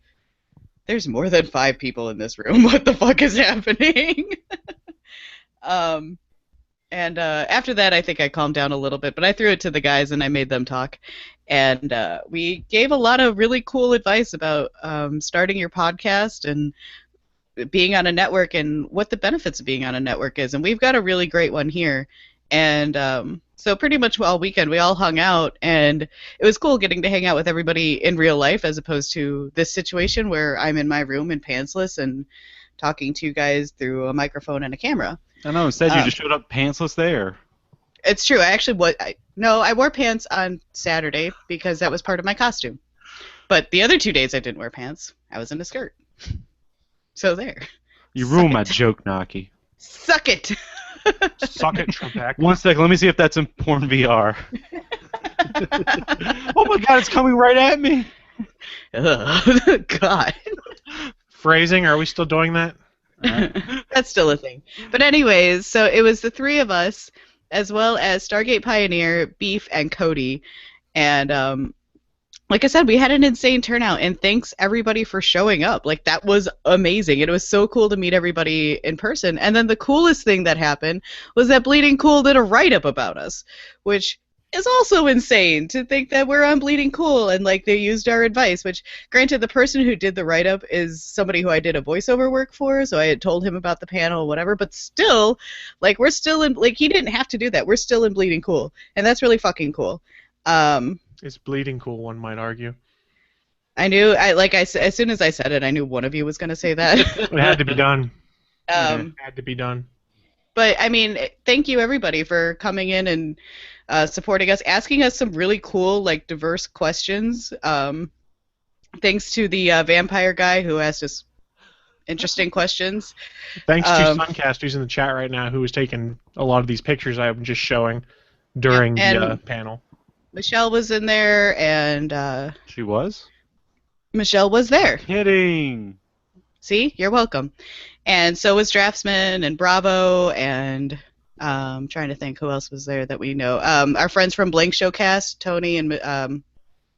A: "There's more than 5 people in this room. What the fuck is happening?" And after that, I think I calmed down a little bit, but I threw it to the guys and I made them talk. And we gave a lot of really cool advice about starting your podcast and being on a network and what the benefits of being on a network is. And we've got a really great one here. And so pretty much all weekend we all hung out, and it was cool getting to hang out with everybody in real life as opposed to this situation where I'm in my room in pantsless and talking to you guys through a microphone and a camera.
B: I know. Instead, you just showed up pantsless there.
A: It's true. I actually I wore pants on Saturday because that was part of my costume. But the other 2 days I didn't wear pants. I was in a skirt. So there.
B: You ruined my joke, Naki.
A: Suck it.
D: Suck it, Trebek.
B: 1 second. Let me see if that's in porn VR. Oh my God! It's coming right at me.
A: God.
D: Phrasing. Are we still doing that?
A: That's still a thing. But anyways, so it was the 3 of us, as well as Stargate Pioneer, Beef, and Cody. And like I said, we had an insane turnout, and thanks everybody for showing up. That was amazing. It was so cool to meet everybody in person. And then the coolest thing that happened was that Bleeding Cool did a write-up about us, which is also insane to think that we're on Bleeding Cool and they used our advice, which granted the person who did the write-up is somebody who I did a voiceover work for, so I had told him about the panel, whatever, but still, we're still in, he didn't have to do that. We're still in Bleeding Cool, and that's really fucking cool.
D: It's Bleeding Cool, one might argue.
A: I knew, as soon as I said it, I knew one of you was going to say that.
D: It had to be done. It had to be done.
A: But, I mean, thank you, everybody, for coming in and supporting us, asking us some really cool, diverse questions. Thanks to the vampire guy who asked us interesting questions.
D: Thanks to Suncast, who's in the chat right now, who was taking a lot of these pictures I'm just showing during the panel. Michelle
A: was in there, and...
B: She was?
A: Michelle was there.
B: Kidding.
A: See? You're welcome. And so was Draftsman and Bravo, and... I'm trying to think who else was there that we know. Our friends from Blank Showcast, Tony and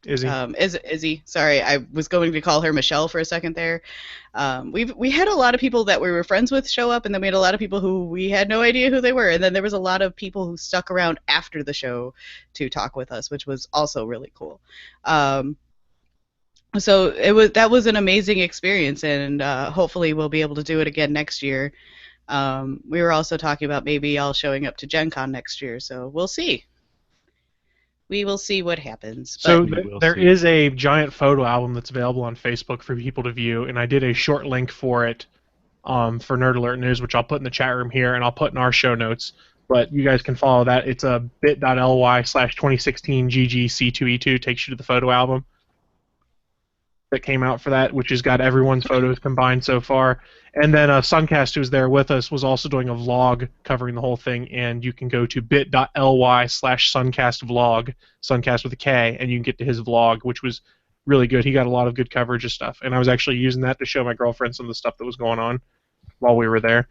D: Izzy.
A: Izzy. Sorry, I was going to call her Michelle for a second there. We had a lot of people that we were friends with show up, and then we had a lot of people who we had no idea who they were, and then there was a lot of people who stuck around after the show to talk with us, which was also really cool. So that was an amazing experience, and hopefully we'll be able to do it again next year. We were also talking about maybe all showing up to Gen Con next year, so we'll see. We will see what happens.
D: So there is a giant photo album that's available on Facebook for people to view, and I did a short link for it for Nerd Alert News, which I'll put in the chat room here, and I'll put in our show notes. But you guys can follow that. It's a bit.ly/2016GGC2E2 takes you to the photo album that came out for that, which has got everyone's photos combined so far. And then Suncast, who's there with us, was also doing a vlog covering the whole thing, and you can go to bit.ly/suncastvlog, Suncast with a K, and you can get to his vlog, which was really good. He got a lot of good coverage of stuff, and I was actually using that to show my girlfriend some of the stuff that was going on while we were there.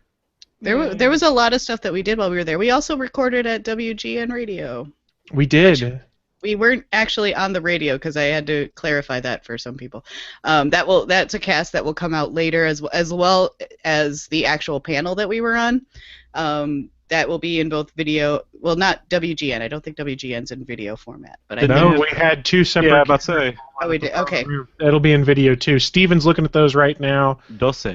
A: There was a lot of stuff that we did while we were there. We also recorded at WGN Radio.
D: We did.
A: We weren't actually on the radio because I had to clarify that for some people. That's a cast that will come out later as well as the actual panel that we were on. That will be in both video. Well, not WGN. I don't think WGN's in video format. But
D: we had two separate.
B: Yeah, I'm about to say.
A: Oh, we did. Okay.
D: It'll be in video too. Steven's looking at those right now.
B: Dose.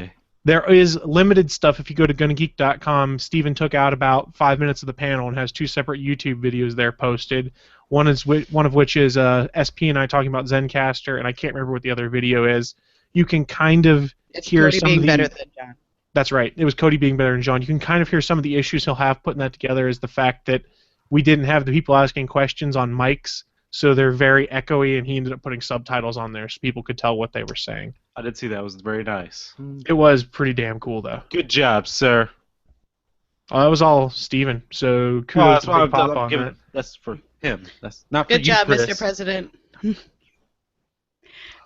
D: There is limited stuff. If you go to GonnaGeek.com, Steven took out about 5 minutes of the panel and has two separate YouTube videos there posted. One of which is SP and I talking about Zencaster, and I can't remember what the other video is. You can kind of hear
A: Cody
D: some
A: being
D: of the.
A: Better than John.
D: That's right. It was Cody being better than John. You can kind of hear some of the issues he'll have putting that together. Is the fact that we didn't have the people asking questions on mics, so they're very echoey, and he ended up putting subtitles on there so people could tell what they were saying.
B: I did see that. It was very nice.
D: It was pretty damn cool, though.
B: Good job, sir.
D: That was all Steven, so kudos to Big Pop on that.
B: That's for him. That's not for
A: Good
B: you,
A: job,
B: Chris.
A: Mr. President.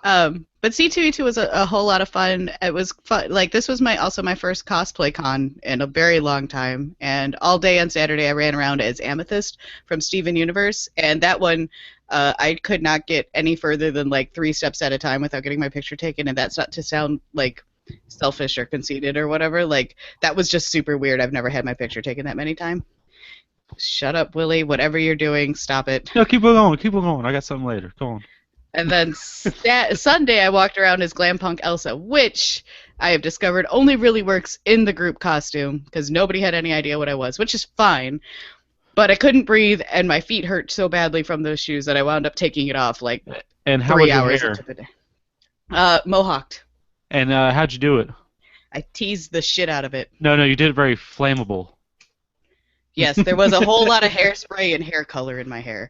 A: But C2E2 was a whole lot of fun. It was fun. Like, this was also my first cosplay con in a very long time. And all day on Saturday, I ran around as Amethyst from Steven Universe. And that one, I could not get any further than like 3 steps at a time without getting my picture taken. And that's not to sound like selfish or conceited or whatever. Like, that was just super weird. I've never had my picture taken that many times. Shut up, Willie. Whatever you're doing, stop it.
B: No, keep it going. Keep it going. I got something later. Go on.
A: And then Sunday, I walked around as Glam Punk Elsa, which I have discovered only really works in the group costume because nobody had any idea what I was, which is fine. But I couldn't breathe, and my feet hurt so badly from those shoes that I wound up taking it off like
B: and how
A: 3
B: was your
A: hours
B: hair?
A: into the day. Mohawked.
B: And how'd you do it?
A: I teased the shit out of it.
B: No, you did it very flammable.
A: Yes, there was a whole lot of hairspray and hair color in my hair.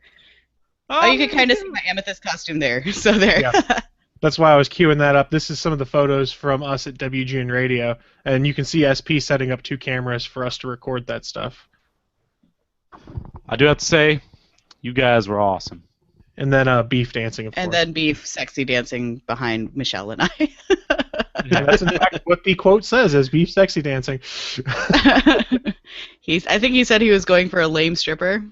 A: Oh, you can kind of see my amethyst costume there. So there.
D: Yeah. That's why I was queuing that up. This is some of the photos from us at WGN Radio, and you can see SP setting up 2 cameras for us to record that stuff.
B: I do have to say, you guys were awesome.
D: And then Beef dancing, of course.
A: And then Beef sexy dancing behind Michelle and I.
D: Yeah, that's in fact what the quote says, is Beef sexy dancing.
A: I think he said he was going for a lame stripper.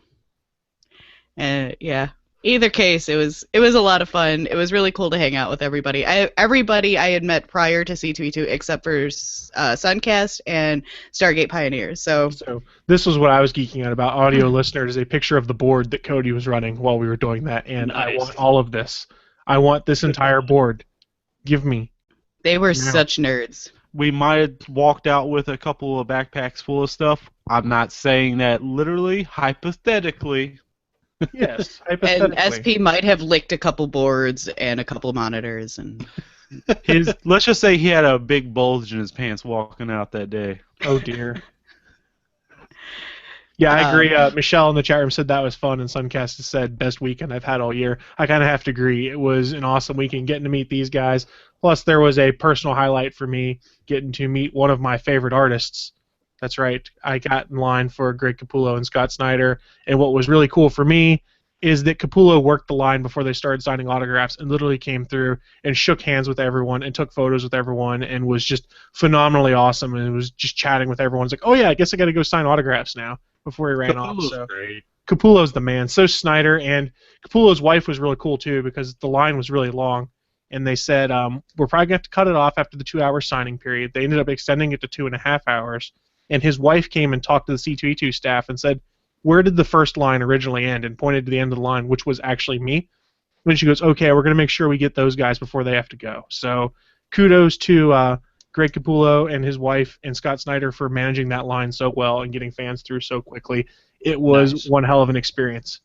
A: Yeah. Either case, it was a lot of fun. It was really cool to hang out with everybody. Everybody I had met prior to C2E2 except for Suncast and Stargate Pioneers. So
D: this was what I was geeking out about. Audio listeners, a picture of the board that Cody was running while we were doing that, and nice. I want all of this. I want this entire board. Give me.
A: They were such nerds.
B: We might have walked out with a couple of backpacks full of stuff. I'm not saying that literally, hypothetically.
D: Yes,
A: and SP might have licked a couple boards and a couple monitors, and
B: let's just say he had a big bulge in his pants walking out that day.
D: Oh dear. Yeah, I agree. Michelle in the chat room said that was fun, and Suncast has said best weekend I've had all year. I kind of have to agree. It was an awesome weekend getting to meet these guys. Plus, there was a personal highlight for me getting to meet one of my favorite artists. That's right. I got in line for Greg Capullo and Scott Snyder, and what was really cool for me is that Capullo worked the line before they started signing autographs and literally came through and shook hands with everyone and took photos with everyone and was just phenomenally awesome and was just chatting with everyone. It's like, oh yeah, I guess I got to go sign autographs now before he ran off. So
B: great.
D: Capullo's the man. So Snyder, and Capullo's wife was really cool too because the line was really long. And they said, we're probably going to have to cut it off after the 2-hour signing period. They ended up extending it to 2.5 hours. And his wife came and talked to the C2E2 staff and said, where did the first line originally end? And pointed to the end of the line, which was actually me. And she goes, okay, we're going to make sure we get those guys before they have to go. So kudos to Greg Capullo and his wife and Scott Snyder for managing that line so well and getting fans through so quickly. It was one hell of an experience.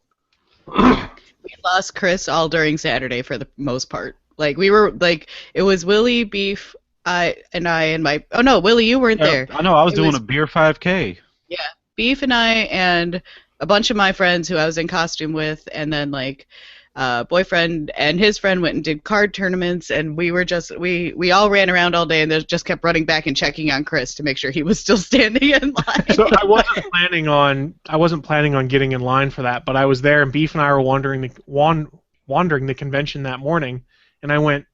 A: We lost Chris all during Saturday for the most part. Like, we were, like, it was Willie, Beef, and my... Oh, no, Willie, you weren't there.
B: I know, I was doing a beer 5K.
A: Yeah, Beef and I and a bunch of my friends who I was in costume with, and then, like, boyfriend and his friend went and did card tournaments, and we were just... We all ran around all day and just kept running back and checking on Chris to make sure he was still standing in line.
D: So I wasn't planning on getting in line for that, but I was there, and Beef and I were wandering the convention that morning, and I went,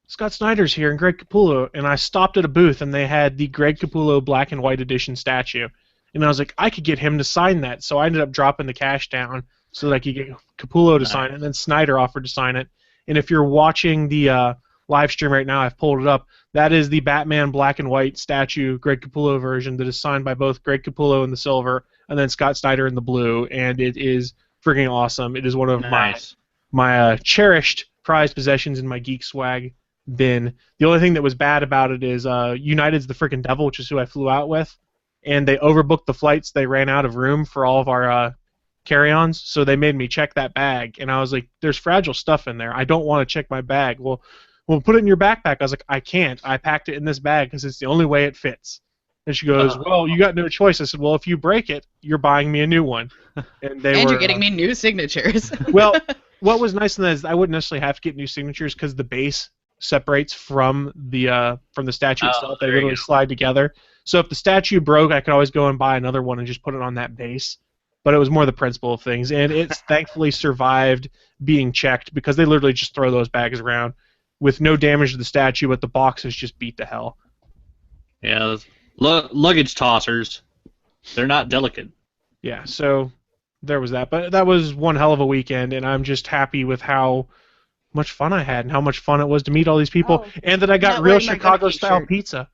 D: Scott Snyder's here and Greg Capullo, and I stopped at a booth, and they had the Greg Capullo black and white edition statue, and I was like, I could get him to sign that, so I ended up dropping the cash down so that I could get Capullo to sign it, and then Snyder offered to sign it, and if you're watching the live stream right now, I've pulled it up, that is the Batman black and white statue, Greg Capullo version, that is signed by both Greg Capullo in the silver, and then Scott Snyder in the blue, and it is freaking awesome. It is one of my cherished prized possessions in my geek swag bin. The only thing that was bad about it is United's the freaking devil, which is who I flew out with, and they overbooked the flights. They ran out of room for all of our carry-ons, so they made me check that bag, and I was like, there's fragile stuff in there. I don't want to check my bag. Well, put it in your backpack. I was like, I can't. I packed it in this bag because it's the only way it fits. And she goes, well, you got no choice. I said, well, if you break it, you're buying me a new one. And
A: you're getting me new signatures.
D: Well, what was nice in that is I wouldn't necessarily have to get new signatures because the base separates from the statue itself. They literally slide together. So if the statue broke, I could always go and buy another one and just put it on that base. But it was more the principle of things, and it's thankfully survived being checked because they literally just throw those bags around with no damage to the statue, but the box is just beat to hell.
C: Yeah, luggage tossers. They're not delicate.
D: Yeah, so there was that. But that was one hell of a weekend, and I'm just happy with how much fun I had and how much fun it was to meet all these people, and that I got real Chicago-style pizza.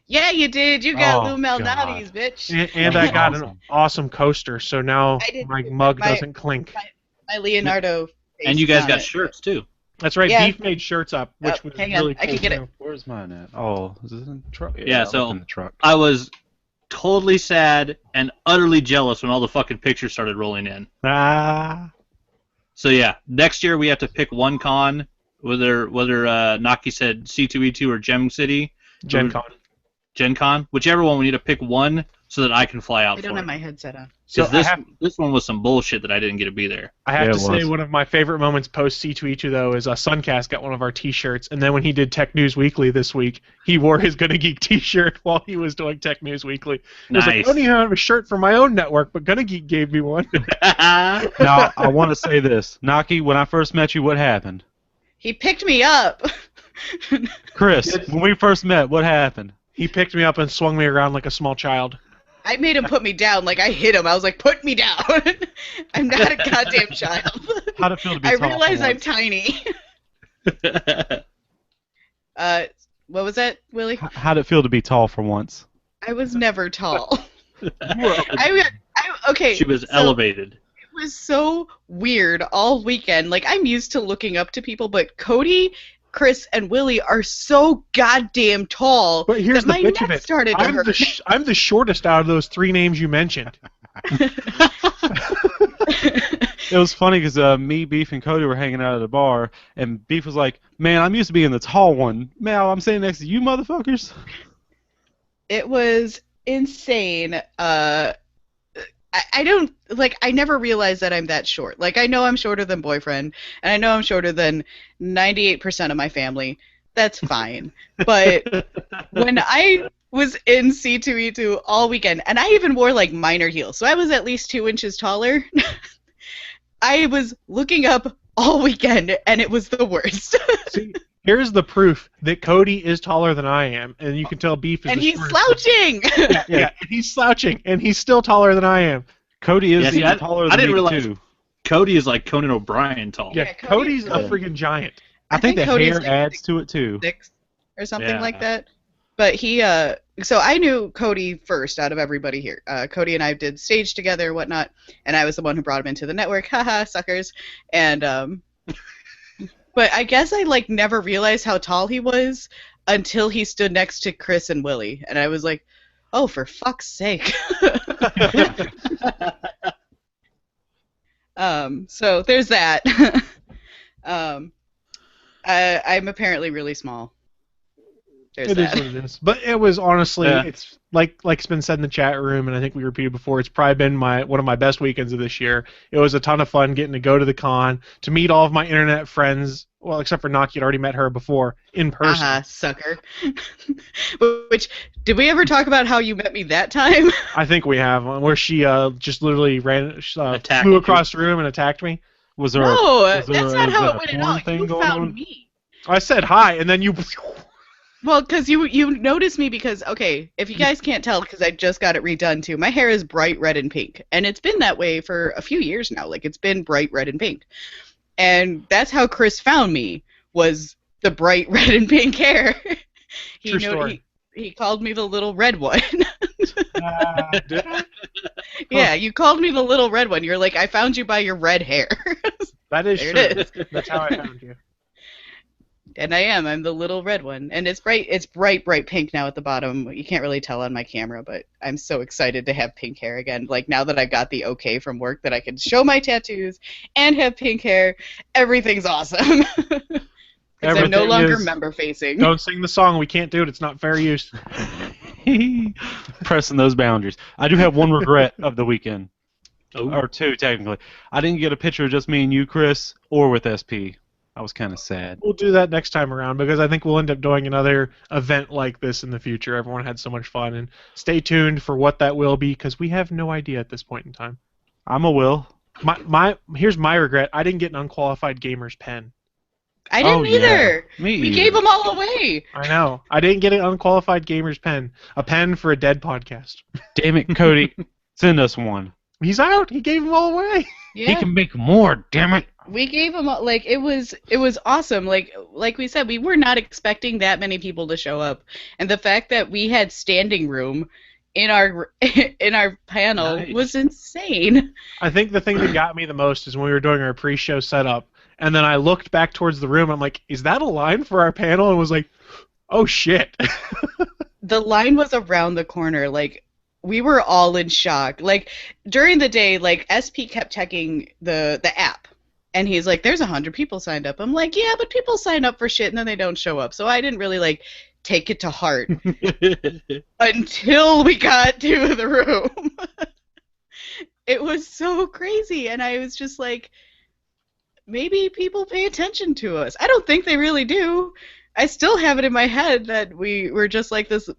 A: Yeah, you did. You got Lou Malnati's, bitch.
D: And I got an awesome coaster, so now my mug doesn't clink.
A: My Leonardo.
C: And you guys got shirts, too.
D: That's right. Yeah. Beef made shirts up, which was really cool.
A: I can get it.
B: Where's mine at? Oh, is it in the truck?
C: Yeah, so in the truck. I was totally sad and utterly jealous when all the fucking pictures started rolling in. So yeah, next year we have to pick one con, whether Naki said C2E2 or Gem City. Gen Con. Whichever one, we need to pick one so that I can fly out for it.
A: I don't have my headset on.
C: So this one was some bullshit that I didn't get to be there.
D: I have to say one of my favorite moments post C2E2 though is Suncast got one of our T-shirts, and then when he did Tech News Weekly this week, he wore his Gonna Geek T-shirt while he was doing Tech News Weekly. He was like, I don't even have a shirt for my own network, but Gonna Geek gave me one.
B: Now I want to say this, Naki. When I first met you, what happened?
A: He picked me up.
B: Chris, when we first met, what happened?
D: He picked me up and swung me around like a small child.
A: I made him put me down. Like, I hit him. I was like, put me down. I'm not a goddamn child.
B: How'd it feel to be tall?
A: I realize I'm tiny. What was that, Willie?
B: How'd it feel to be tall for once?
A: I was never tall.
C: Okay. She was elevated.
A: It was so weird all weekend. Like, I'm used to looking up to people, but Cody, Chris, and Willie are so goddamn tall.
D: But here's the bitch of it.
A: Started to hurt.
D: I'm the shortest out of those three names you mentioned.
B: It was funny because me, Beef, and Cody were hanging out at a bar, and Beef was like, man, I'm used to being the tall one. Now I'm sitting next to you motherfuckers.
A: It was insane. I don't, like, I never realized that I'm that short. Like, I know I'm shorter than Boyfriend, and I know I'm shorter than 98% of my family. That's fine. But when I was in C2E2 all weekend, and I even wore, like, minor heels, so I was at least 2 inches taller, I was looking up all weekend, and it was the worst.
D: See, here's the proof that Cody is taller than I am, and you can tell Beef is
A: and he's slouching!
D: Yeah, and he's slouching, and he's still taller than I am.
B: Cody is
C: Yeah, see,
B: taller
C: I
B: than
C: didn't
B: me,
C: realize
B: too.
C: Cody is like Conan O'Brien tall.
D: Yeah, Cody's a freaking giant.
B: I think the
A: Cody's
B: hair
A: like
B: adds to it, too.
A: 6 or something
C: Yeah.
A: like that. But he, so I knew Cody first out of everybody here. Cody and I did stage together and whatnot, and I was the one who brought him into the network. Haha, suckers. And, but I guess I, like, never realized how tall he was until he stood next to Chris and Willie. And I was like, oh, for fuck's sake. So there's that. I'm apparently really small. There's
D: It is
A: that.
D: what it is. But it was honestly,
C: Yeah.
D: it's like it's been said in the chat room, and I think we repeated before. It's probably been one of my best weekends of this year. It was a ton of fun getting to go to the con, to meet all of my internet friends. Well, except for Naki, I'd already met her before in person.
A: Sucker. Which, did we ever talk about how you met me that time?
D: I think we have one where she just literally
C: Attacked
D: flew
C: you.
D: across the room and attacked me.
B: Was there
A: No,
B: was there
A: that's not how it
B: a
A: went at
B: porn
A: all.
B: thing
A: You
B: going
A: found
B: on?
A: me.
D: I said hi, and then you.
A: Well, because you noticed me because, okay, if you guys can't tell, because I just got it redone too, my hair is bright red and pink. And it's been that way for a few years now. Like, it's been bright red and pink. And that's how Chris found me, was the bright red and pink hair.
D: True story.
A: He called me the little red one.
D: Did I?
A: Yeah, you called me the little red one. You're like, I found you by your red hair.
D: That is
A: There
D: true.
A: it is.
D: That's how I found you.
A: And I am. I'm the little red one. And it's bright pink now at the bottom. You can't really tell on my camera, but I'm so excited to have pink hair again. Like, now that I got the okay from work that I can show my tattoos and have pink hair, everything's awesome. Because I'm no
B: Everything
A: longer
B: is-
A: member facing.
D: Don't sing the song. We can't do it. It's not fair use.
B: Pressing those boundaries. I do have one regret of the weekend.
C: Oh.
B: Or two, technically. I didn't get a picture of just me and you, Chris, or with SP. I was kind of sad.
D: We'll do that next time around because I think we'll end up doing another event like this in the future. Everyone had so much fun, and stay tuned for what that will be because we have no idea at this point in time.
B: I'm a will.
D: Here's my regret. I didn't get an unqualified gamer's pen.
A: I didn't
B: Oh, yeah.
A: either.
B: Me
A: We
B: either.
A: gave them all away.
D: I know. I didn't get an unqualified gamer's pen. A pen for a dead podcast.
B: Damn it, Cody. Send us one.
D: He's out. He gave them all away.
A: Yeah.
B: He can make more, damn it.
A: We gave them like it was awesome. Like we said, we were not expecting that many people to show up, and the fact that we had standing room in our panel
C: Nice.
A: was insane.
D: I think the thing that got me the most is when we were doing our pre-show setup, and then I looked back towards the room. I'm like, is that a line for our panel? And was like, oh shit.
A: The line was around the corner. Like, we were all in shock. Like, during the day, like, SP kept checking the app. And he's like, there's 100 people signed up. I'm like, yeah, but people sign up for shit and then they don't show up. So I didn't really, like, take it to heart until we got to the room. It was so crazy. And I was just like, maybe people pay attention to us. I don't think they really do. I still have it in my head that we were just like this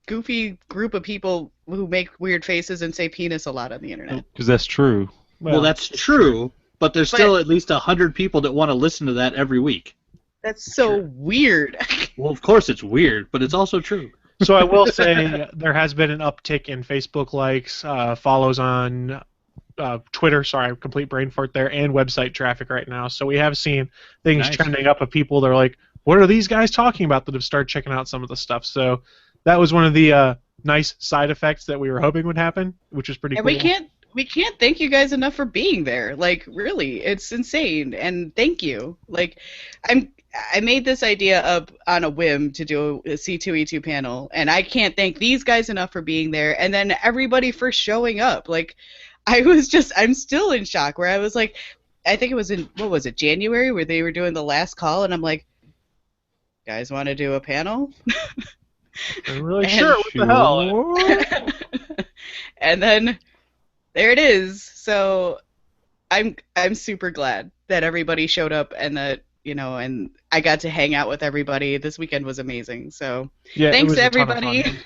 A: goofy group of people who make weird faces and say penis a lot on the internet.
B: Because that's true.
C: Well, that's true, but there's still at least 100 people that want to listen to that every week.
A: That's so weird.
C: Well, of course it's weird, but it's also true.
D: So I will say there has been an uptick in Facebook likes, follows on Twitter, sorry, complete brain fart there, and website traffic right now. So we have seen things
C: Nice.
D: trending up of people that are like, what are these guys talking about, that have started checking out some of the stuff. So that was one of the nice side effects that we were hoping would happen, which is pretty
A: And
D: cool.
A: we can't thank you guys enough for being there. Like, really, it's insane. And thank you. Like, I made this idea up on a whim to do a C2E2 panel, and I can't thank these guys enough for being there, and then everybody for showing up. Like, I'm still in shock, where I was like, I think it was in, what was it, January, where they were doing the last call, and I'm like, guys want to do a panel?
D: I'm really
A: And-
D: sure. What the hell?
A: And then there it is. So I'm super glad that everybody showed up and that, you know, and I got to hang out with everybody. This weekend was amazing. So
D: Yeah, it
A: thanks
D: was
A: to
D: a ton of
A: everybody.
D: fun.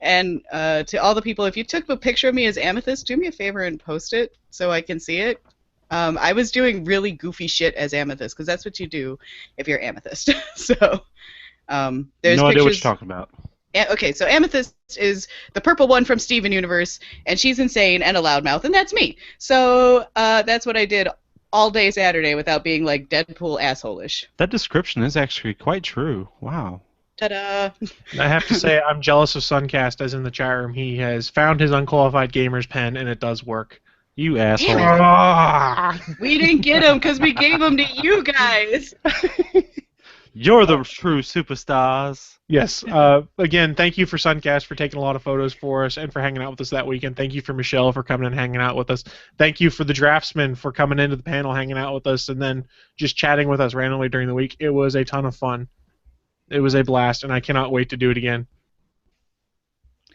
A: And to all the people, if you took a picture of me as Amethyst, do me a favor and post it so I can see it. I was doing really goofy shit as Amethyst, because that's what you do if you're Amethyst. So there's
B: No idea what
A: pictures.
B: you're talking about.
A: Okay, so Amethyst is the purple one from Steven Universe, and she's insane and a loudmouth, and that's me. So that's what I did all day Saturday without being like Deadpool asshole-ish.
B: That description is actually quite true. Wow.
A: Ta-da!
D: I have to say, I'm jealous of Suncast, as in the chat room. He has found his unqualified gamer's pen, and it does work.
B: You asshole.
A: We didn't get him because we gave him to you guys.
B: You're the true superstars.
D: Yes. Again, thank you for Suncast for taking a lot of photos for us and for hanging out with us that weekend. Thank you for Michelle for coming and hanging out with us. Thank you for the draftsman for coming into the panel, hanging out with us, and then just chatting with us randomly during the week. It was a ton of fun. It was a blast, and I cannot wait to do it again.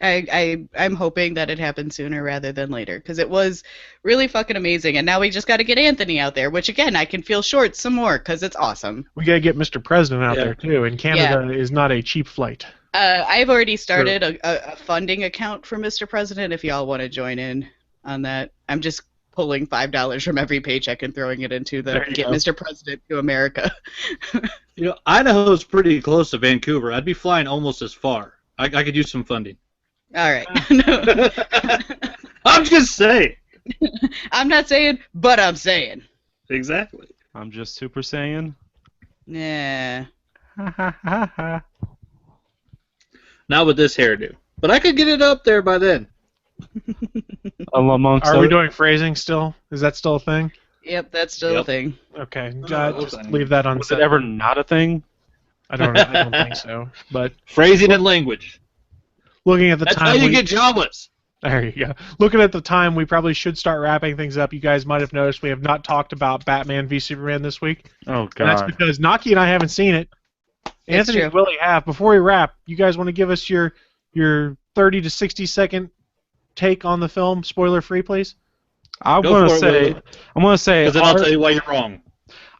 A: I'm hoping that it happens sooner rather than later, because it was really fucking amazing, and now we just got to get Anthony out there, which, again, I can feel short some more, because it's awesome.
D: We got to get Mr. President out there, too, and Canada is not a cheap flight.
A: I've already started a funding account for Mr. President, if y'all want to join in on that. I'm just pulling $5 from every paycheck and throwing it into the Get Mr. President to America.
C: You know, Idaho's pretty close to Vancouver. I'd be flying almost as far. I could use some funding.
A: All right. No.
C: I'm just saying.
A: I'm not saying, but I'm saying.
C: Exactly.
B: I'm just super saying.
A: Nah.
C: Not with this hairdo. But I could get it up there by then.
D: Are we doing phrasing still? Is that still a thing?
A: Yep, that's still a thing.
D: Okay, just leave that on.
B: Was it ever not a thing?
D: I don't know. I don't think so. But
C: phrasing and language.
D: Looking at the
C: That's
D: time,
C: how you get jobless.
D: There you go. Looking at the time, we probably should start wrapping things up. You guys might have noticed we have not talked about Batman v Superman this week.
B: Oh, God.
D: And that's because Naki and I haven't seen it. Anthony and Willie have. Before we wrap, you guys want to give us your 30 to 60 second take on the film, spoiler free, please?
B: I'm gonna say,
C: because then I'll tell you why you're wrong.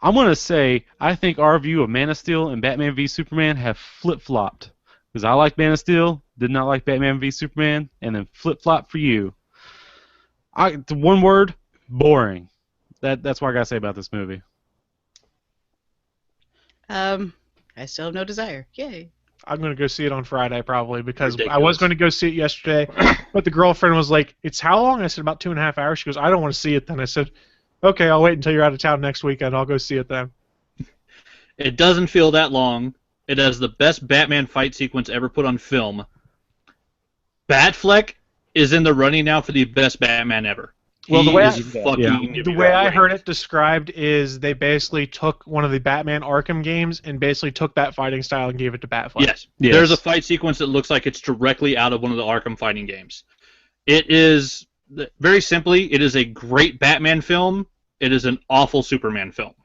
B: I'm gonna say I think our view of Man of Steel and Batman v Superman have flip flopped. Because I like Man of Steel, did not like Batman v Superman, and then flip flop for you. One word, boring. That's what I gotta say about this movie.
A: I still have no desire. Yay.
D: I'm going to go see it on Friday probably because I was going to go see it yesterday, but the girlfriend was like, "It's how long?" I said, "About 2.5 hours." She goes, "I don't want to see it then." I said, "Okay, I'll wait until you're out of town next weekend. I'll go see it then."
C: It doesn't feel that long. It has the best Batman fight sequence ever put on film. Batfleck is in the running now for the best Batman ever.
D: Well, the way I
C: right.
D: heard it described is they basically took one of the Batman Arkham games and basically took that fighting style and gave it to Batfleck.
C: Yes. There's a fight sequence that looks like it's directly out of one of the Arkham fighting games. It is, very simply, it is a great Batman film. It is an awful Superman film.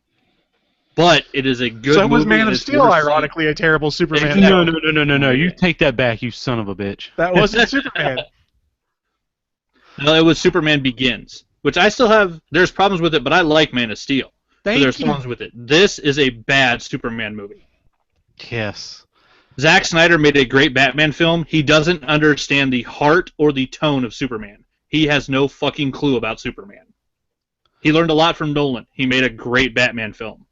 C: But it is a good movie.
D: So was Man of Steel, ironically, a terrible Superman
B: film.
D: film.
B: No. You take that back, you son of a bitch.
D: That wasn't Superman.
C: No, it was Superman Begins, which I still have. There's problems with it, but I like Man of Steel. There's problems with it. This is a bad Superman movie.
B: Yes.
C: Zack Snyder made a great Batman film. He doesn't understand the heart or the tone of Superman. He has no fucking clue about Superman. He learned a lot from Nolan. He made a great Batman film.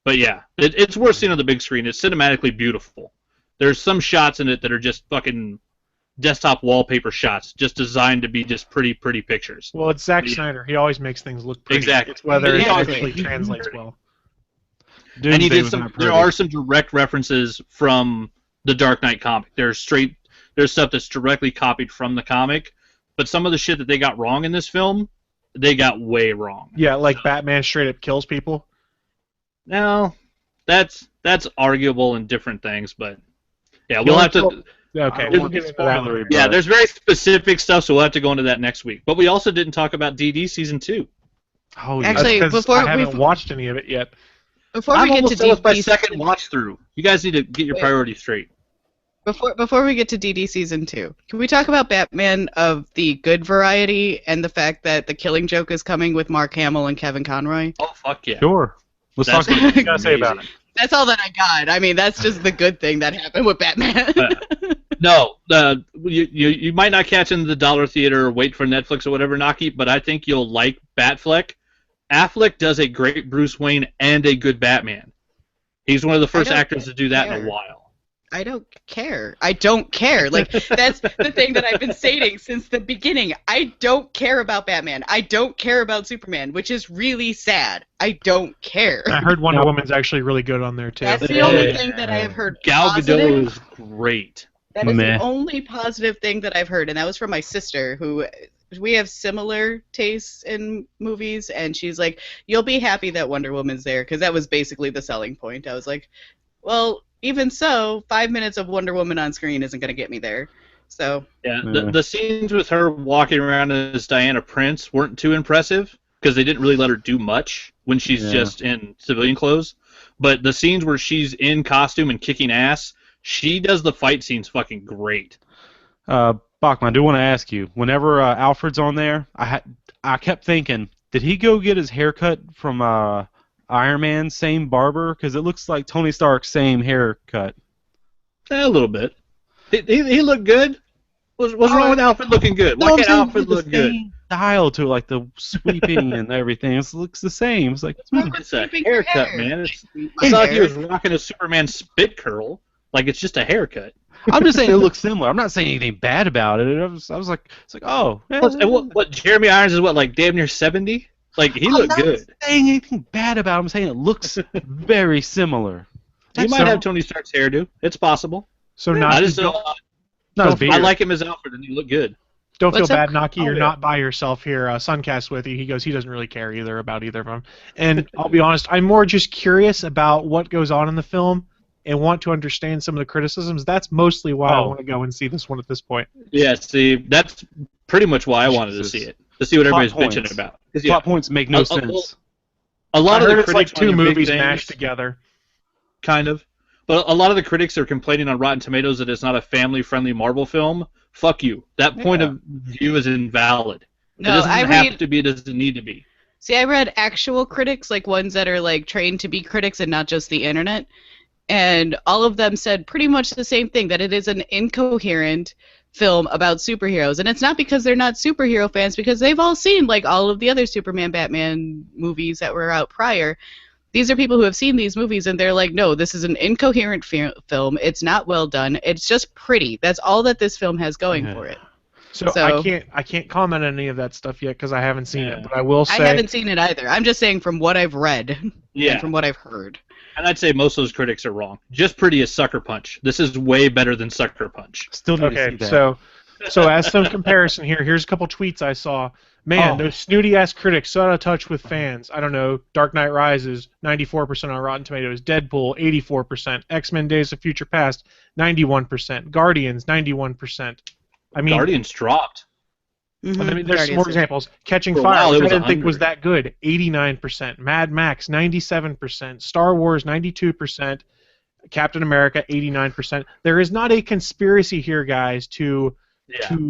C: But yeah, it's worth seeing on the big screen. It's cinematically beautiful. There's some shots in it that are just fucking desktop wallpaper shots, just designed to be just pretty pictures.
D: Well, it's Zack Snyder. He always makes things look pretty.
C: Exactly.
D: It's whether it actually translates well.
C: And he did there are some direct references from the Dark Knight comic. There's stuff that's directly copied from the comic, but some of the shit that they got wrong in this film, they got way wrong.
D: Yeah, like Batman straight up kills people.
C: No, that's arguable in different things, but yeah, we'll have to.
D: Okay,
C: yeah, there's very specific stuff, so we'll have to go into that next week. But we also didn't talk about DD Season 2.
D: Oh,
A: actually,
D: I haven't watched any of it yet.
A: Before we get to DD,
C: my second watch through. You guys need to get your priorities straight.
A: Before we get to DD Season 2, can we talk about Batman of the good variety and the fact that the Killing Joke is coming with Mark Hamill and Kevin Conroy?
C: Oh, fuck yeah.
B: Sure. Let's talk about what you gotta say about it.
A: That's all that I got. I mean, that's just the good thing that happened with Batman.
C: No, you might not catch in the dollar theater or wait for Netflix or whatever, Naki, but I think you'll like Batfleck. Affleck does a great Bruce Wayne and a good Batman. He's one of the first actors to do that in a while.
A: I don't care. I don't care. Like, that's the thing that I've been stating since the beginning. I don't care about Batman. I don't care about Superman, which is really sad. I don't care.
D: I heard Wonder Woman's actually really good on there too.
A: That's the only thing that I have heard.
C: Gal
A: positive.
C: Gadot is great.
A: That is
B: Meh.
A: the only positive thing that I've heard, and that was from my sister, who we have similar tastes in movies, and she's like, "You'll be happy that Wonder Woman's there," because that was basically the selling point. I was like, well, even so, 5 minutes of Wonder Woman on screen isn't going to get me there. So
C: Yeah, the scenes with her walking around as Diana Prince weren't too impressive because they didn't really let her do much when she's just in civilian clothes. But the scenes where she's in costume and kicking ass, she does the fight scenes fucking great.
B: Bachman, I do want to ask you, whenever Alfred's on there, I kept thinking, did he go get his haircut from Iron Man's same barber? Because it looks like Tony Stark's same haircut.
C: A little bit. He looked good. What's wrong with Alfred looking good? Why can't Alfred look good?
B: Style to it, like the sweeping and everything. It looks the same. It's like
C: it's a haircut, man. It's not like he was rocking a Superman spit curl. Like it's just a haircut.
B: I'm just saying it looks similar. I'm not saying anything bad about it. I was like, it's like, oh. Yeah.
C: And what Jeremy Irons is like damn near 70? Like he looked good.
B: I'm not saying anything bad about it. I'm saying it looks very similar.
C: He might have Tony Stark's hairdo. It's possible.
D: So
C: I just don't. I like him as Alfred, and he looked good.
D: Don't feel bad, Naki. You're not by yourself here. Suncast with you. He goes, he doesn't really care either about either of them. And I'll be honest, I'm more just curious about what goes on in the film and want to understand some of the criticisms. That's mostly why I want to go and see this one at this point.
C: Yeah, see, that's pretty much why I wanted to see it. To see what everybody's bitching about.
B: Plot points make no sense.
C: A lot of the critics
D: it's like two movies mashed together.
C: Kind of. But a lot of the critics are complaining on Rotten Tomatoes that it's not a family-friendly Marvel film. Fuck you. That point of view is invalid.
A: No,
C: it doesn't have to be. It doesn't need to be.
A: See, I read actual critics, like ones that are like trained to be critics and not just the internet, and all of them said pretty much the same thing, that it is an incoherent film about superheroes. And it's not because they're not superhero fans, because they've all seen like all of the other Superman, Batman movies that were out prior. These are people who have seen these movies, and they're like, no, this is an incoherent film. It's not well done. It's just pretty. That's all that this film has going for it.
D: So I can't comment on any of that stuff yet because I haven't seen it, but I will say
A: I haven't seen it either. I'm just saying from what I've read and from what I've heard.
C: And I'd say most of those critics are wrong. Just Pretty is Sucker Punch. This is way better than Sucker Punch.
B: Still need to see that.
D: So as some comparison here, here's a couple tweets I saw. Man, those snooty-ass critics so out of touch with fans. I don't know, Dark Knight Rises, 94% on Rotten Tomatoes. Deadpool, 84%. X-Men Days of Future Past, 91%. Guardians, 91%. I mean,
C: Guardians dropped.
A: Mm-hmm.
D: I mean, there's some more examples. Catching
C: For a
D: Fire,
C: while,
D: which
C: it
D: I
C: was
D: didn't think
C: 100.
D: was that good, 89%. Mad Max, 97%. Star Wars, 92%. Captain America, 89%. There is not a conspiracy here, guys, to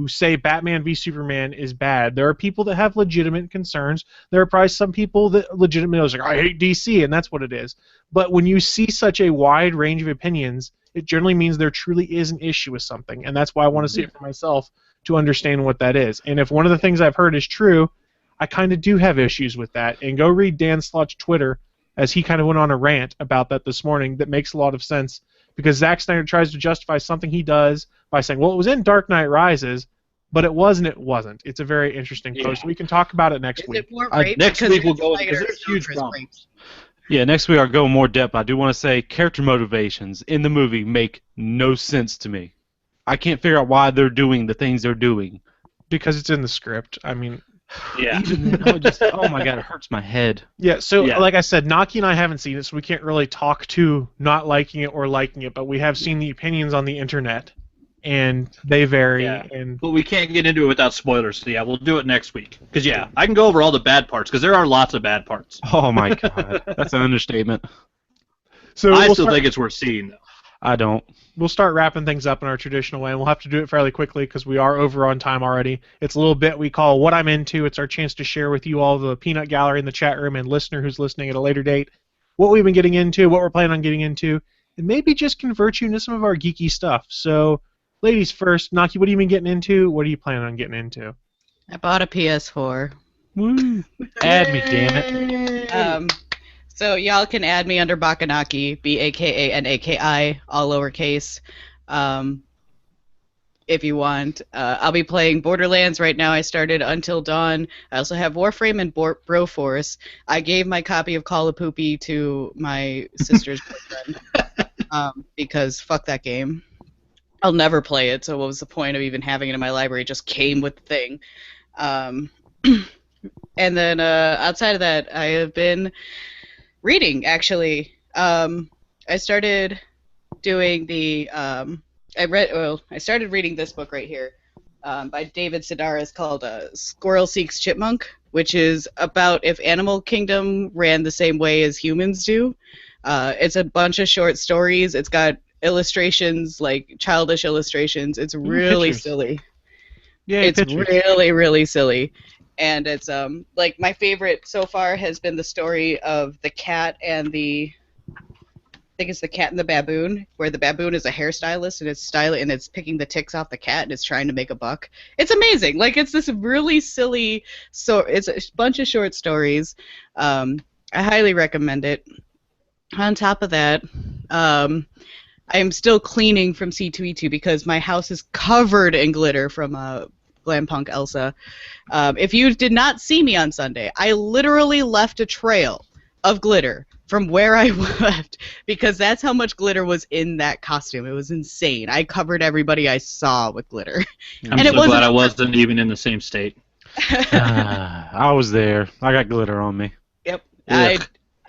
D: say Batman v Superman is bad. There are people that have legitimate concerns. There are probably some people that legitimately are like, I hate DC, and that's what it is. But when you see such a wide range of opinions, it generally means there truly is an issue with something, and that's why I want to see it for myself to understand what that is. And if one of the things I've heard is true, I kind of do have issues with that. And go read Dan Slott's Twitter, as he kind of went on a rant about that this morning that makes a lot of sense. Because Zack Snyder tries to justify something he does by saying, well, it was in Dark Knight Rises, but it was and it wasn't. It's a very interesting post. We can talk about it next week.
C: Next week we'll go because there's huge problems.
B: Yeah, next week I'll go more depth. I do want to say character motivations in the movie make no sense to me. I can't figure out why they're doing the things they're doing.
D: Because it's in the script. I mean...
C: Yeah.
B: Oh my god, it hurts my head.
D: Yeah, so like I said, Naki and I haven't seen it, so we can't really talk to not liking it or liking it, but we have seen the opinions on the internet, and they vary.
C: Yeah.
D: And
C: but we can't get into it without spoilers, so we'll do it next week. Because I can go over all the bad parts, because there are lots of bad parts.
B: Oh my god, that's an understatement.
D: So
C: I still think it's worth seeing, though.
B: I don't.
D: We'll start wrapping things up in our traditional way, and we'll have to do it fairly quickly because we are over on time already. It's a little bit we call What I'm Into. It's our chance to share with you all the peanut gallery in the chat room and listener who's listening at a later date what we've been getting into, what we're planning on getting into, and maybe just convert you into some of our geeky stuff. So, ladies first, Naki, what have you been getting into? What are you planning on getting into?
A: I bought a PS4.
B: Woo! Add me, damn it.
A: So y'all can add me under Bakanaki, BAKANAKI, all lowercase, if you want. I'll be playing Borderlands right now. I started Until Dawn. I also have Warframe and Broforce. I gave my copy of Call of Poopy to my sister's boyfriend because fuck that game. I'll never play it, so what was the point of even having it in my library? It just came with the thing. And then outside of that, I have been reading, actually. I started doing the... I started reading this book right here by David Sedaris called Squirrel Seeks Chipmunk, which is about if Animal Kingdom ran the same way as humans do. It's a bunch of short stories. It's got illustrations, like childish illustrations. It's really silly.
B: Yeah,
A: it's really, really silly. And it's like my favorite so far has been the story of the cat and the... I think it's the cat and the baboon, where the baboon is a hairstylist and it's picking the ticks off the cat and it's trying to make a buck. It's amazing. Like, it's this really silly, so it's a bunch of short stories. I highly recommend it. On top of that, I am still cleaning from C2E2 because my house is covered in glitter from Glam Punk Elsa. If you did not see me on Sunday, I literally left a trail of glitter from where I left, because that's how much glitter was in that costume. It was insane. I covered everybody I saw with glitter.
C: I'm so glad I wasn't even in the same state.
B: I was there. I got glitter on me.
A: Yep.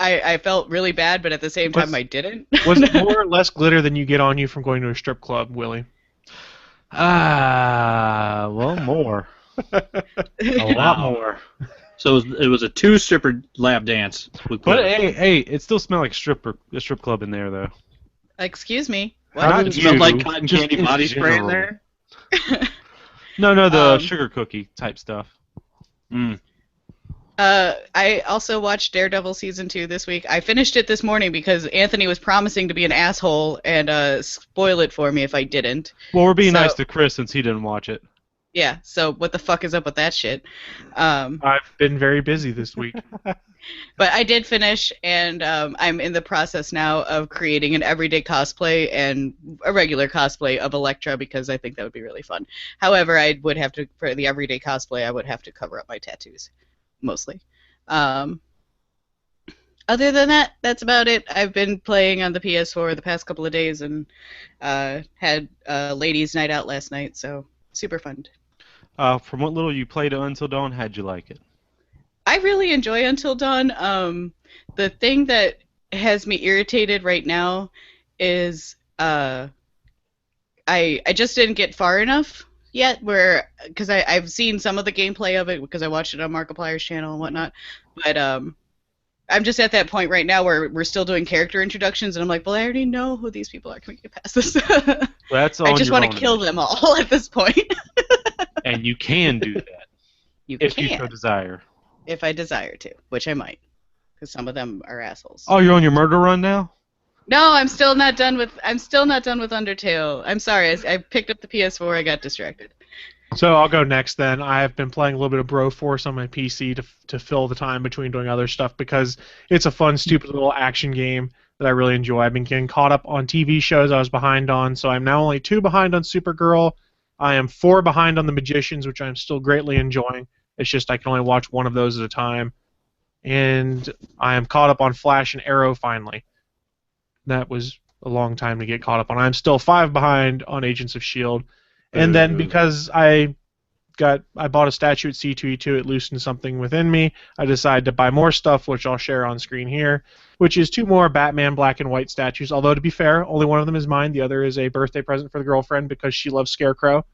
A: I felt really bad, but at the same time I didn't.
D: Was it more or less glitter than you get on you from going to a strip club, Willie?
B: Well, more. A lot more.
C: So it was a two-stripper lap dance.
B: But hey, it still smelled like a strip club in there, though.
A: Excuse me.
C: What? It smelled like cotton candy body spray in there?
B: No, the sugar cookie type stuff.
A: I also watched Daredevil Season 2 this week. I finished it this morning because Anthony was promising to be an asshole and spoil it for me if I didn't.
B: Well, we're being nice to Chris since he didn't watch it.
A: Yeah, so what the fuck is up with that shit?
D: I've been very busy this week.
A: But I did finish, and I'm in the process now of creating an everyday cosplay and a regular cosplay of Elektra because I think that would be really fun. However, I would have to, for the everyday cosplay, I would have to cover up my tattoos, mostly. Other than that, that's about it. I've been playing on the PS4 the past couple of days and had a ladies' night out last night, so super fun.
B: From what little you played Until Dawn, how'd you like it?
A: I really enjoy Until Dawn. The thing that has me irritated right now is I just didn't get far enough yet, because I've seen some of the gameplay of it because I watched it on Markiplier's channel and whatnot, but I'm just at that point right now where we're still doing character introductions, and I'm like, well, I already know who these people are. Can we get past this?
B: That's all.
A: I just want to kill them all at this point.
B: And you can do that. If you so desire.
A: If I desire to, which I might, because some of them are assholes.
B: Oh, you're on your murder run now?
A: No, I'm still not done with Undertale. I'm sorry, I picked up the PS4. I got distracted.
D: So I'll go next then. I have been playing a little bit of Broforce on my PC to fill the time between doing other stuff because it's a fun, stupid little action game that I really enjoy. I've been getting caught up on TV shows I was behind on, so I'm now only 2 behind on Supergirl. I am 4 behind on The Magicians, which I'm still greatly enjoying. It's just I can only watch one of those at a time. And I am caught up on Flash and Arrow finally. That was a long time to get caught up on. I'm still 5 behind on Agents of S.H.I.E.L.D. And then because I bought a statue at C2E2, it loosened something within me. I decided to buy more stuff, which I'll share on screen here, which is 2 more Batman black and white statues. Although, to be fair, only one of them is mine. The other is a birthday present for the girlfriend because she loves Scarecrow.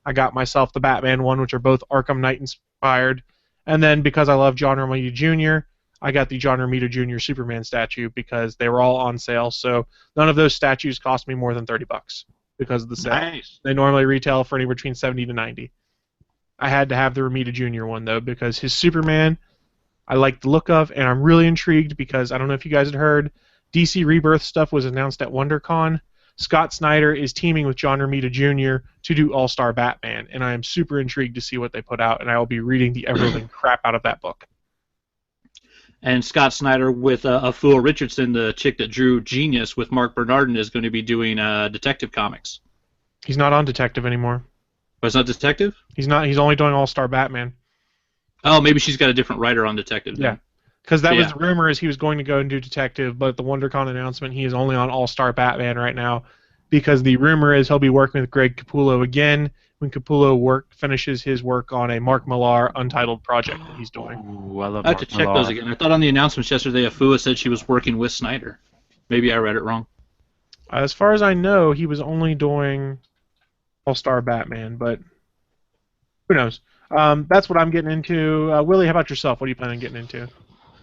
D: I got myself the Batman one, which are both Arkham Knight inspired. And then because I love John Romita Jr., I got the John Romita Jr. Superman statue because they were all on sale. So none of those statues cost me more than $30 because of the sale.
C: Nice.
D: They normally retail for anywhere between $70 to $90. I had to have the Romita Jr. one, though, because his Superman I like the look of, and I'm really intrigued because I don't know if you guys had heard, DC Rebirth stuff was announced at WonderCon. Scott Snyder is teaming with John Romita Jr. to do All-Star Batman, and I am super intrigued to see what they put out, and I will be reading the ever-living crap out of that book.
C: And Scott Snyder with Afua Richardson, the chick that drew Genius with Mark Bernardin, is going to be doing Detective Comics.
D: He's not on Detective anymore.
C: But it's not Detective?
D: He's not. He's only doing All-Star Batman.
C: Oh, maybe she's got a different writer on Detective. Then.
D: Yeah, because that was the rumor, is he was going to go and do Detective, but the WonderCon announcement, he is only on All-Star Batman right now, because the rumor is he'll be working with Greg Capullo again when Capullo finishes his work on a Mark Millar untitled project that he's doing.
B: Ooh, I love
C: I have
B: Mark
C: to check
B: Millar.
C: those again. I thought on the announcements yesterday, Afua said she was working with Snyder. Maybe I read it wrong.
D: As far as I know, he was only doing All-Star Batman, but who knows? That's what I'm getting into. Willie, how about yourself? What are you planning on getting into?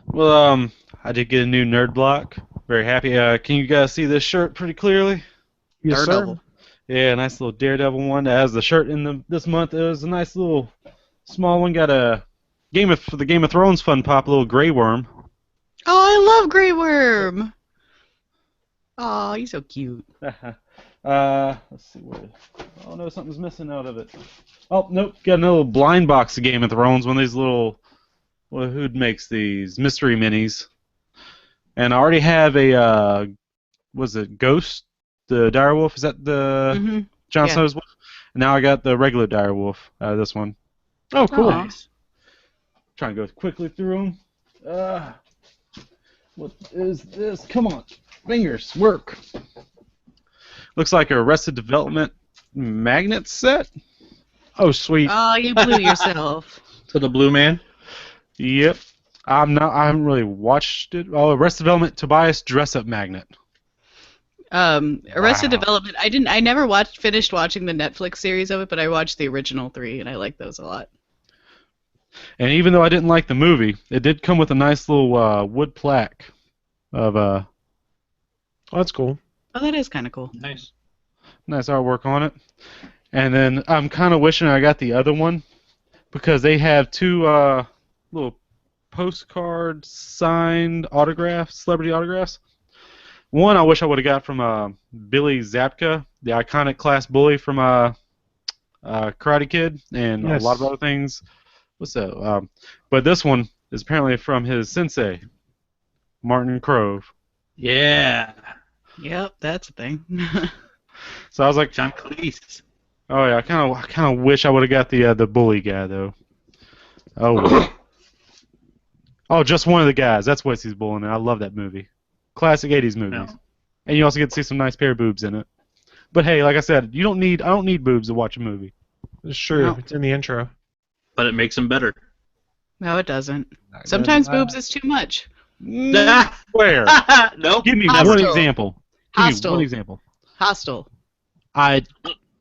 B: Well, I did get a new nerd block. Very happy. Can you guys see this shirt pretty clearly?
D: Yes, sir.
A: Daredevil.
B: Yeah, nice little Daredevil one that has the shirt in this month. It was a nice little small one. Got a for the Game of Thrones fun pop, little Grey Worm.
A: Oh, I love Grey Worm. Oh, he's so cute.
B: Let's see what. Oh no, something's missing out of it. Oh nope, got another little blind box of Game of Thrones. One of these little. Well, who makes these mystery minis? And I already have a. Was it Ghost? The direwolf? Is that the Jon Snow's wolf? And now I got the regular direwolf out of this one.
D: Oh, cool.
A: Nice.
B: Trying to go quickly through them. What is this? Come on, fingers, work. Looks like a Arrested Development magnet set.
D: Oh, sweet.
A: Oh, you blew yourself.
C: So the Blue Man?
B: Yep. I haven't really watched it. Oh, Arrested Development Tobias dress-up magnet.
A: Arrested Development. I never finished watching the Netflix series of it, but I watched the original 3, and I like those a lot.
B: And even though I didn't like the movie, it did come with a nice little wood plaque of
D: Oh, that's cool.
A: Oh, that is kind of cool.
C: Nice.
B: nice artwork on it. And then I'm kind of wishing I got the other one because they have two little postcard signed autographs, celebrity autographs. One I wish I would have got from Billy Zabka, the iconic class bully from Karate Kid and
D: Yes.
B: a lot of other things. What's that? But this one is apparently from his sensei, Martin Krove.
C: Yeah.
A: Yep, that's a thing.
B: So I was like,
C: John Cleese.
B: oh yeah, I kind of wish I would have got the bully guy though. Oh. Well. Oh, just one of the guys. That's what he's bullying. I love that movie. Classic '80s movies.
C: No.
B: And you also get to see some nice pair of boobs in it. But hey, like I said, I don't need boobs to watch a movie.
D: It's true.
A: No.
D: It's in the intro.
C: But it makes them better.
A: No, it doesn't. Sometimes boobs is too much.
B: Where?
C: Nope.
B: Give me
A: Hostile.
B: one example. Give
A: Hostile.
B: me one example.
A: Hostile.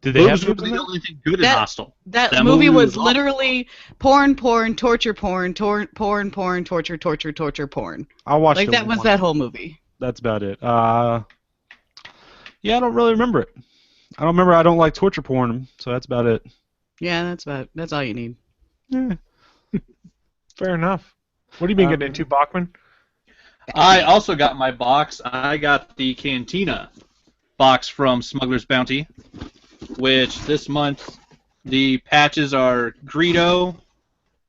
B: Did they have
C: Boobs would
B: boobs
C: be
B: in
C: the
B: it?
C: only thing good in
A: That-
C: Hostel.
A: That
C: That
A: movie
C: movie
A: was
C: was awful.
A: literally porn, torture, porn, torture, porn.
B: I watched
A: Like
B: it
A: that was
B: once.
A: that whole movie.
B: That's about it. Yeah, I don't really remember it. I don't remember. I don't like torture porn, so that's about it.
A: Yeah, that's all you need.
B: Yeah.
D: Fair enough. What have you been getting into, Bachman?
C: I also got my box. I got the Cantina box from Smuggler's Bounty, which this month the patches are Greedo,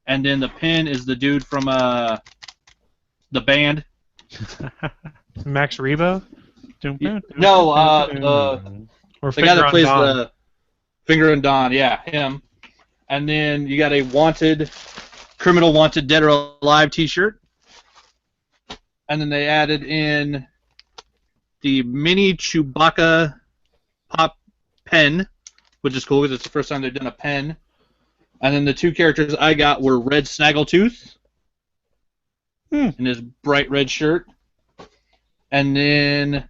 C: and then the pin is the dude from the band.
D: Max Rebo?
C: No,
D: Or
C: the guy that
D: on
C: plays
D: Dawn?
C: the Finger and Dawn, yeah, him. And then you got a Criminal Wanted Dead or Alive t-shirt. And then they added in the mini Chewbacca pop pen, which is cool because it's the first time they've done a pen. And then the two characters I got were Red Snaggletooth in his bright red shirt. And then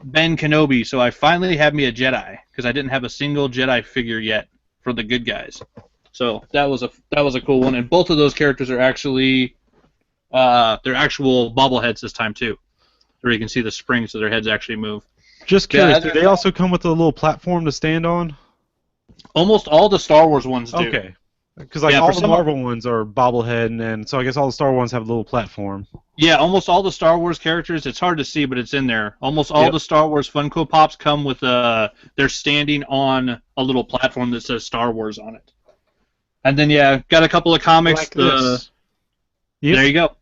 C: Ben Kenobi. So I finally have me a Jedi because I didn't have a single Jedi figure yet for the good guys. So that was a cool one. And both of those characters are actually they're actual bobbleheads this time too, where you can see the springs so their heads actually move.
B: Just curious,
C: Yeah,
B: do they also come with a little platform to stand on?
C: Almost all the Star Wars ones do.
B: Okay. Because like
C: Yeah,
B: all
C: for
B: the
C: some-
B: Marvel ones are bobblehead, and so I guess all the Star Wars ones have a little platform.
C: Yeah, almost all the Star Wars characters. It's hard to see, but it's in there. Almost all
B: Yep.
C: the Star Wars Funko Pops come with they're standing on a little platform that says Star Wars on it. And then got a couple of comics.
D: Like this.
B: Yep.
C: There you go.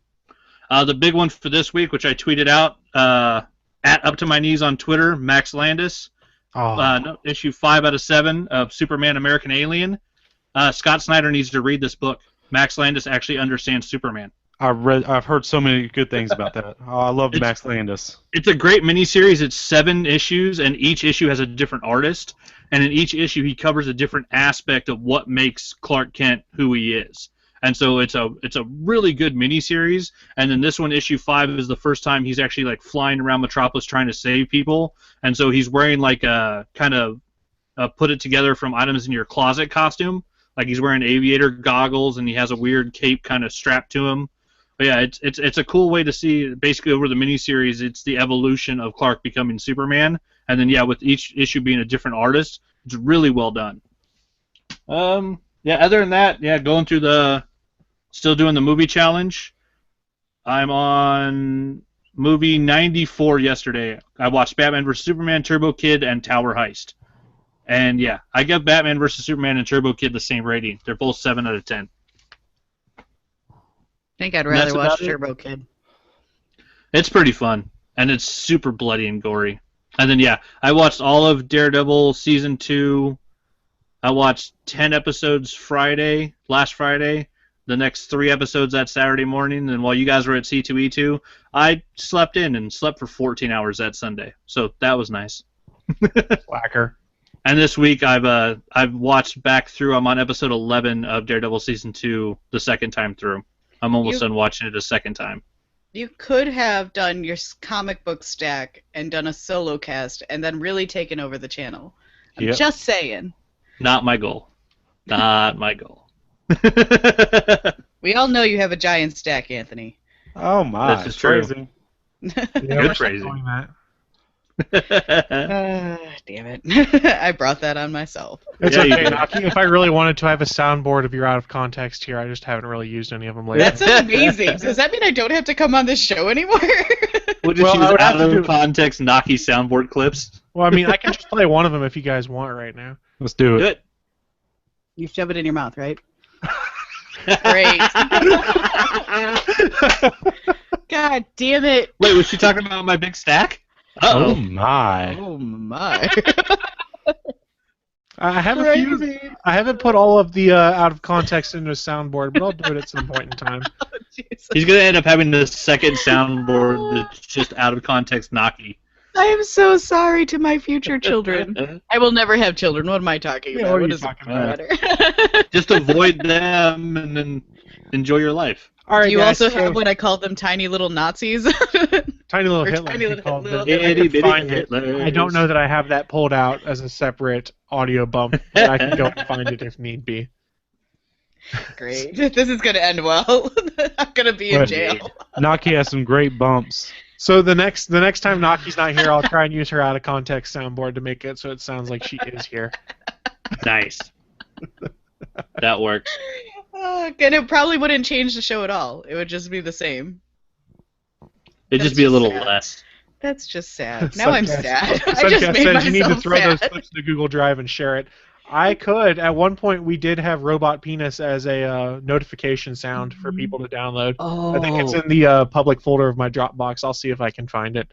C: The big one for this week, which I tweeted out at Up to My Knees on Twitter, Max Landis, issue 5 out of 7 of Superman American Alien. Scott Snyder needs to read this book. Max Landis actually understands Superman.
B: I've heard so many good things about that. Oh, I love Max Landis.
C: It's a great miniseries. It's 7 issues, and each issue has a different artist. And in each issue, he covers a different aspect of what makes Clark Kent who he is. And so it's a really good miniseries. And then this one, issue 5, is the first time he's actually like flying around Metropolis trying to save people. And so he's wearing like a kind of put it together from items in your closet costume. Like he's wearing aviator goggles, and he has a weird cape kind of strapped to him. But yeah, it's a cool way to see basically over the miniseries. It's the evolution of Clark becoming Superman, and then yeah, with each issue being a different artist, it's really well done. Yeah. Other than that, yeah, going through still doing the movie challenge. I'm on movie 94 yesterday. I watched Batman vs Superman, Turbo Kid, and Tower Heist. And yeah, I give Batman vs Superman and Turbo Kid the same rating. They're both 7 out of 10.
A: I think I'd rather watch Turbo Kid.
C: It's pretty fun, and it's super bloody and gory. And then, yeah, I watched all of Daredevil Season 2. I watched 10 episodes last Friday, the next 3 episodes that Saturday morning, and while you guys were at C2E2, I slept in and slept for 14 hours that Sunday. So that was nice.
D: Slacker.
C: And this week I've watched back through. I'm on episode 11 of Daredevil Season 2 the second time through. I'm almost done watching it a second time.
A: You could have done your comic book stack and done a solo cast and then really taken over the channel. I'm just saying.
C: Not my goal. Not my goal.
A: We all know you have a giant stack, Anthony.
B: Oh my.
C: This is true.
B: Crazy.
C: Good crazy.
A: Damn it. I brought that on myself.
D: It's okay, Naki. If I really wanted to, I have a soundboard of your out of context here. I just haven't really used any of them lately.
A: That's amazing. Does that mean I don't have to come on this show anymore?
C: We'll just use out of context Naki soundboard clips.
D: Well, I mean, I can just play one of them if you guys want right now.
B: Let's do it.
C: Good.
A: You shove it in your mouth, right? Great. God damn it.
C: Wait, was she talking about my big stack?
B: Uh-oh. Oh my.
A: Oh my.
D: I haven't put all of the out of context into a soundboard, but I'll do it at some point in time.
A: Oh,
C: he's going to end up having the second soundboard that's just out of context Naki.
A: I am so sorry to my future children. I will never have children. What am I talking about?
D: What does it matter?
C: Just avoid them and then enjoy your life.
D: All right,
A: Do you
D: guys,
A: also have what I called them tiny little Nazis?
D: Tiny little
A: Or
D: Hitler.
A: tiny little
D: I don't know that I have that pulled out as a separate audio bump, but I can go and find it if need be.
A: Great. This is going to end well. I'm going to be in jail.
B: Naki has some great bumps.
D: So the next time Naki's not here, I'll try and use her out of context soundboard to make it so it sounds like she is here.
C: Nice. That works.
A: And it probably wouldn't change the show at all. It would just be the same.
C: It'd just be a little less.
A: That's just sad. Now I'm sad. I
D: Subcast
A: just made
D: says
A: myself
D: you need to throw
A: sad.
D: those clips to Google Drive and share it. I could. At one point, we did have Robot Penis as a notification sound for people to download.
A: Oh.
D: I think it's in the public folder of my Dropbox. I'll see if I can find it.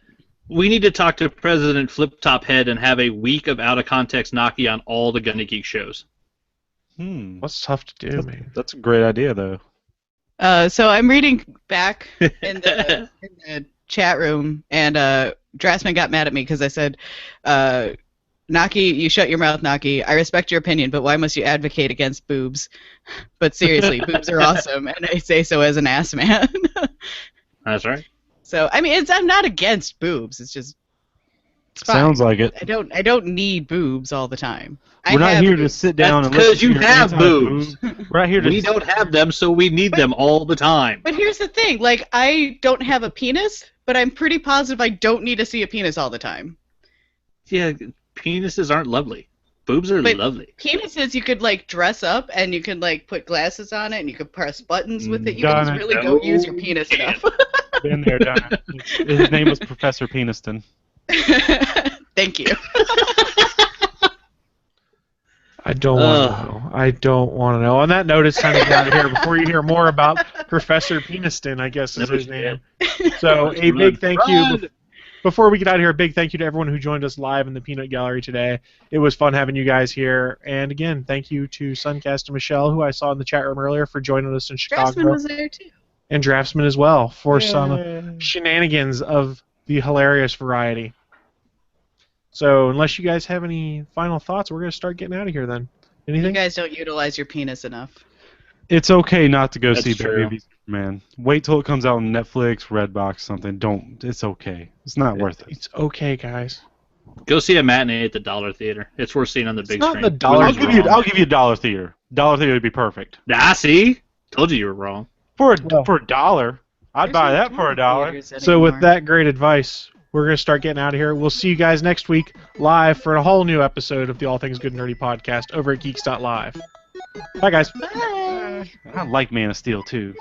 C: We need to talk to President Flip Top Head and have a week of out-of-context Naki on all the Gonna Geek shows.
D: What's tough to do, man?
B: That's a great idea, though.
A: So I'm reading back in the chat room, and Drassman got mad at me because I said, Naki, you shut your mouth, Naki. I respect your opinion, but why must you advocate against boobs? But seriously, boobs are awesome, and I say so as an ass man.
C: That's right.
A: So I mean, I'm not against boobs. It's just
B: Sounds like it.
A: I don't need boobs all the time.
B: We're not here to sit down and
C: because
B: listen
C: you
B: to your
C: have
B: anti-boob.
C: boobs.
B: We're not here to.
C: We don't have them, so we need them all the time.
A: But here's the thing: like, I don't have a penis, but I'm pretty positive I don't need to see a penis all the time.
C: Yeah, penises aren't lovely. Boobs are lovely.
A: Penises, you could like dress up, and you could like put glasses on it, and you could press buttons with it. You
B: Done
A: can
B: it.
A: really don't use your penis enough.
B: Been there, done it. His name was Professor Peniston.
A: Thank you.
D: I don't want to know. I don't want to know. On that note, it's time to get out of here before you hear more about Professor Peniston, I guess is
C: No
D: his
C: shit.
D: name. So a big thank you. Before we get out of here, a big thank you to everyone who joined us live in the Peanut Gallery today. It was fun having you guys here. And again, thank you to Suncast and Michelle, who I saw in the chat room earlier, for joining us in Chicago.
A: Draftsman was there too.
D: And Draftsman as well, for some shenanigans of the hilarious variety. So unless you guys have any final thoughts, we're going to start getting out of here then. Anything?
A: You guys don't utilize your penis enough.
B: It's okay not to go
C: That's
B: see
C: true.
B: Baby Superman. Wait till it comes out on Netflix, Redbox, something. Don't. It's okay. It's not worth it.
D: It's okay, guys.
C: Go see a matinee at the Dollar Theater. It's worth seeing on the big
D: not
C: screen.
D: the Dollar
B: I'll
C: Willie's
B: give you.
C: wrong.
B: I'll give you $1 theater. $1 theater would be perfect.
C: Ah, see? Told you were wrong.
B: For
D: Well,
B: $1, I'd buy that for $1.
D: So with that great advice, we're going to start getting out of here. We'll see you guys next week live for a whole new episode of the All Things Good and Nerdy podcast over at Geeks.live. Bye, guys.
A: Bye.
B: I like Man of Steel too.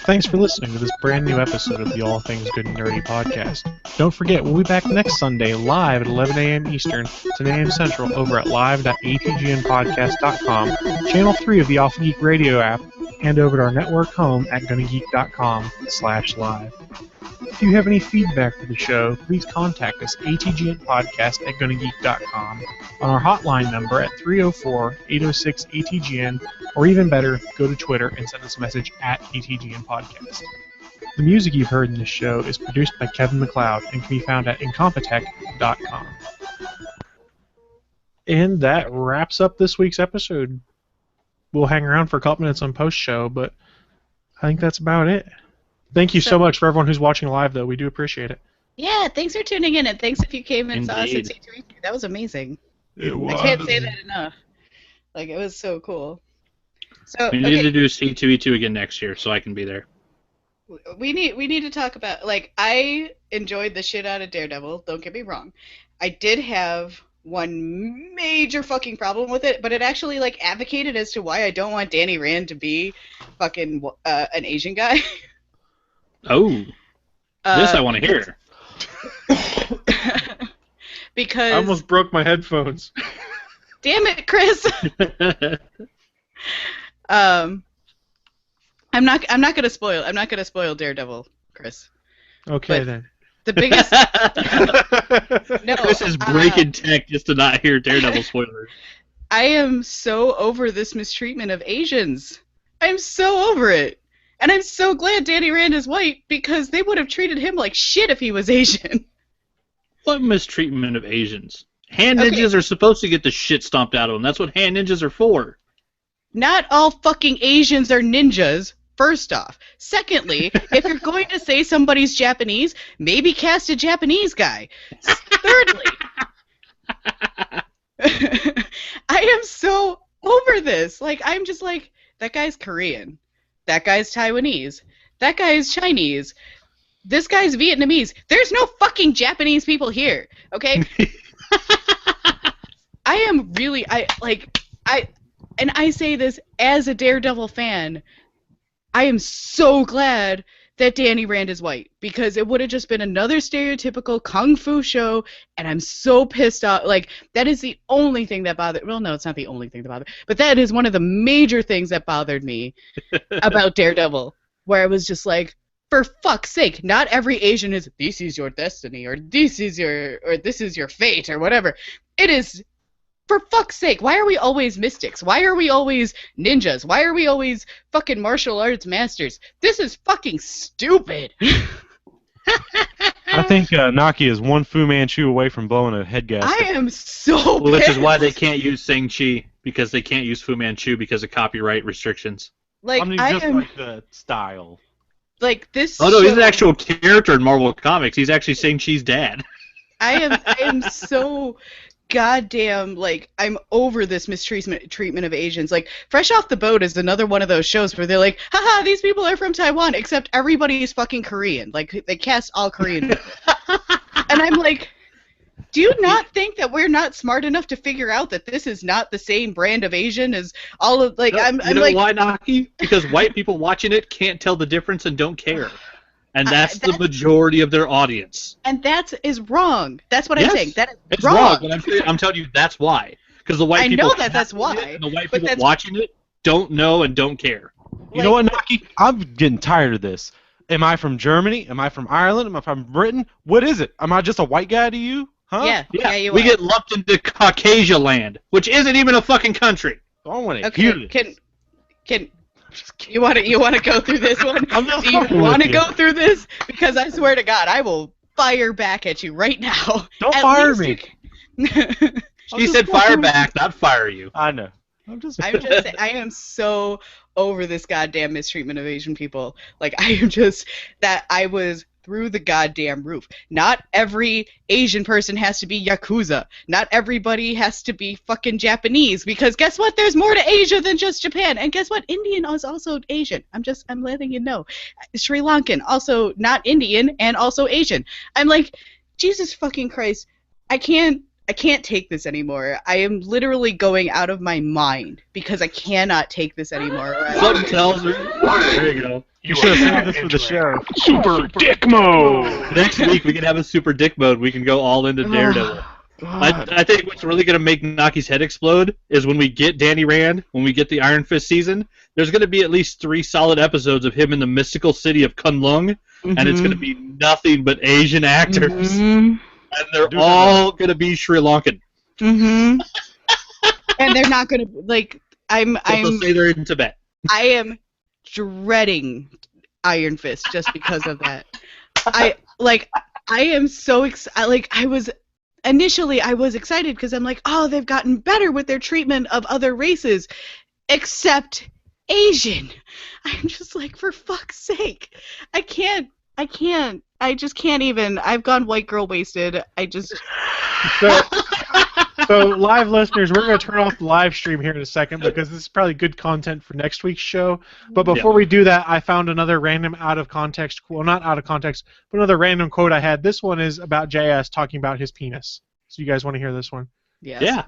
D: Thanks for listening to this brand new episode of the All Things Good and Nerdy podcast. Don't forget, we'll be back next Sunday live at 11 a.m. Eastern, 10 a.m. Central over at live.atgnpodcast.com, channel 3 of the Alpha Geek radio app, and over to our network home at GonnaGeek.com/live. If you have any feedback for the show, please contact us atgnpodcast@GonnaGeek.com, on our hotline number at 304-806-ATGN, or even better, go to Twitter and send us a message at ATGN Podcast. The music you've heard in this show is produced by Kevin MacLeod and can be found at incompetech.com. And that wraps up this week's episode. We'll hang around for a couple minutes on post-show, but I think that's about it. Thank you so much for everyone who's watching live, though. We do appreciate it.
A: Yeah, thanks for tuning in, and thanks if you came and saw us at
C: Indeed.
A: C2E2. That was amazing.
D: It
A: I can't say that enough. Like, it was so cool. So
C: We need to do C2E2 again next year, so I can be there.
A: we need to talk about, like, I enjoyed the shit out of Daredevil, don't get me wrong. I did have one major fucking problem with it, but it actually, like, advocated as to why I don't want Danny Rand to be fucking an Asian guy.
C: Oh, this I want to hear.
A: Because
D: I almost broke my headphones.
A: damn it, Chris. I'm not gonna spoil Daredevil, Chris.
D: Okay,
A: But-
D: then.
A: The biggest no,
C: Chris is breaking tech just to not hear Daredevil spoilers.
A: I am so over this mistreatment of Asians. I'm so over it. And I'm so glad Danny Rand is white, because they would have treated him like shit if he was Asian.
C: What mistreatment of Asians? Hand
A: Okay.
C: ninjas are supposed to get the shit stomped out of them. That's what hand ninjas are for.
A: Not all fucking Asians are ninjas, first off. Secondly, if you're going to say somebody's Japanese, maybe cast a Japanese guy. Thirdly, I am so over this. Like, I'm just like, that guy's Korean. That guy's Taiwanese. That guy is Chinese. This guy's Vietnamese. There's no fucking Japanese people here, okay? I am really, and I say this as a Daredevil fan, I am so glad that Danny Rand is white, because it would have just been another stereotypical kung fu show, and I'm so pissed off. Like, that is the only thing that bothered, well, no, it's not the only thing that bothered, but that is one of the major things that bothered me about Daredevil, where I was just like, for fuck's sake, not every Asian is, this is your destiny, or this is your fate, or whatever. It is, for fuck's sake, why are we always mystics? Why are we always ninjas? Why are we always fucking martial arts masters? This is fucking stupid.
B: I think Naki is one Fu Manchu away from blowing a head gasket.
A: I am so
C: Well, this is
A: pissed.
C: why they can't use Shang-Chi, because they can't use Fu Manchu because of copyright restrictions.
A: Like,
B: I mean,
A: I
B: just
A: am,
B: like the style.
A: like, this
C: Oh no, he's an
A: show-
C: actual character in Marvel Comics. He's actually Shang-Chi's dad.
A: I am so goddamn, like, I'm over this treatment of Asians. Like, Fresh Off the Boat is another one of those shows where they're like, haha, these people are from Taiwan, except everybody is fucking Korean. Like, they cast all Korean people. And I'm like, do you not think that we're not smart enough to figure out that this is not the same brand of Asian as all of, like,
C: No,
A: I'm
C: you know
A: like,
C: why, Naki? Because white people watching it can't tell the difference and don't care. And that's the majority of their audience.
A: and that is wrong. That's what I'm
C: Yes,
A: saying. That is
C: It's
A: wrong.
C: wrong, but I'm telling you that's why. Because the white
A: I
C: people
A: know that that's
C: watching
A: why,
C: it, and the white
A: but
C: people
A: that's-
C: watching it don't know and don't care.
B: You know what, Naki? I'm getting tired of this. Am I from Germany? Am I from Ireland? Am I from Britain? What is it? Am I just a white guy to you? Huh?
A: Yeah, you
C: we
A: are.
C: get lumped into Caucasia land, which isn't even a fucking country.
B: I don't want to hear this.
A: Can you want to go through this one?
B: I'm just
A: Do you
B: fucking
A: want to
B: with you.
A: go through this? Because I swear to God, I will fire back at you right now.
B: Don't
A: At
B: fire
A: least
B: me.
C: She said fire back, not fire you.
B: I know. I'm just
A: I'm just saying, I am so over this goddamn mistreatment of Asian people. Like, I am just, that I was through the goddamn roof. Not every Asian person has to be Yakuza. Not everybody has to be fucking Japanese, because guess what? There's more to Asia than just Japan. And guess what? Indian is also Asian. I'm letting you know. Sri Lankan, also not Indian, and also Asian. I'm like, Jesus fucking Christ, I can't take this anymore. I am literally going out of my mind because I cannot take this anymore.
C: Something tells me. There you go.
B: You should have saved this for the show.
I: Super dick mode.
C: Next week we can have a super dick mode. We can go all into Daredevil. I think what's really going to make Naki's head explode is when we get Danny Rand, when we get the Iron Fist season, there's going to be at least 3 solid episodes of him in the mystical city of Kunlun, and it's going to be nothing but Asian actors. And they're all going to be Sri Lankan.
A: And they're not going to, like,
C: They'll say they're in Tibet.
A: I am dreading Iron Fist just because of that. I am so excited. Like, initially I was excited because I'm like, oh, they've gotten better with their treatment of other races, except Asian. I'm just like, for fuck's sake. I just can't even. I've gone white girl wasted.
D: So live listeners, we're going to turn off the live stream here in a second because this is probably good content for next week's show. But before we do that, I found another random out of context, well, not out of context, but another random quote I had. This one is about JS talking about his penis. So you guys want to hear this one?
A: Yes.
C: Yeah.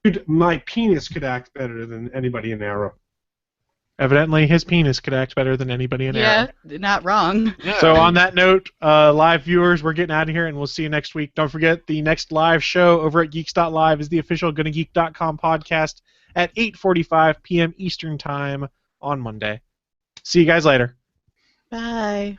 J: Dude, my penis could act better than anybody in Arrow.
D: Evidently, his penis could act better than anybody in Arrow.
A: Yeah, not wrong.
D: So on that note, live viewers, we're getting out of here, and we'll see you next week. Don't forget, the next live show over at Geeks.live is the official GonnaGeek.com podcast at 8:45 p.m. Eastern Time on Monday. See you guys later.
A: Bye.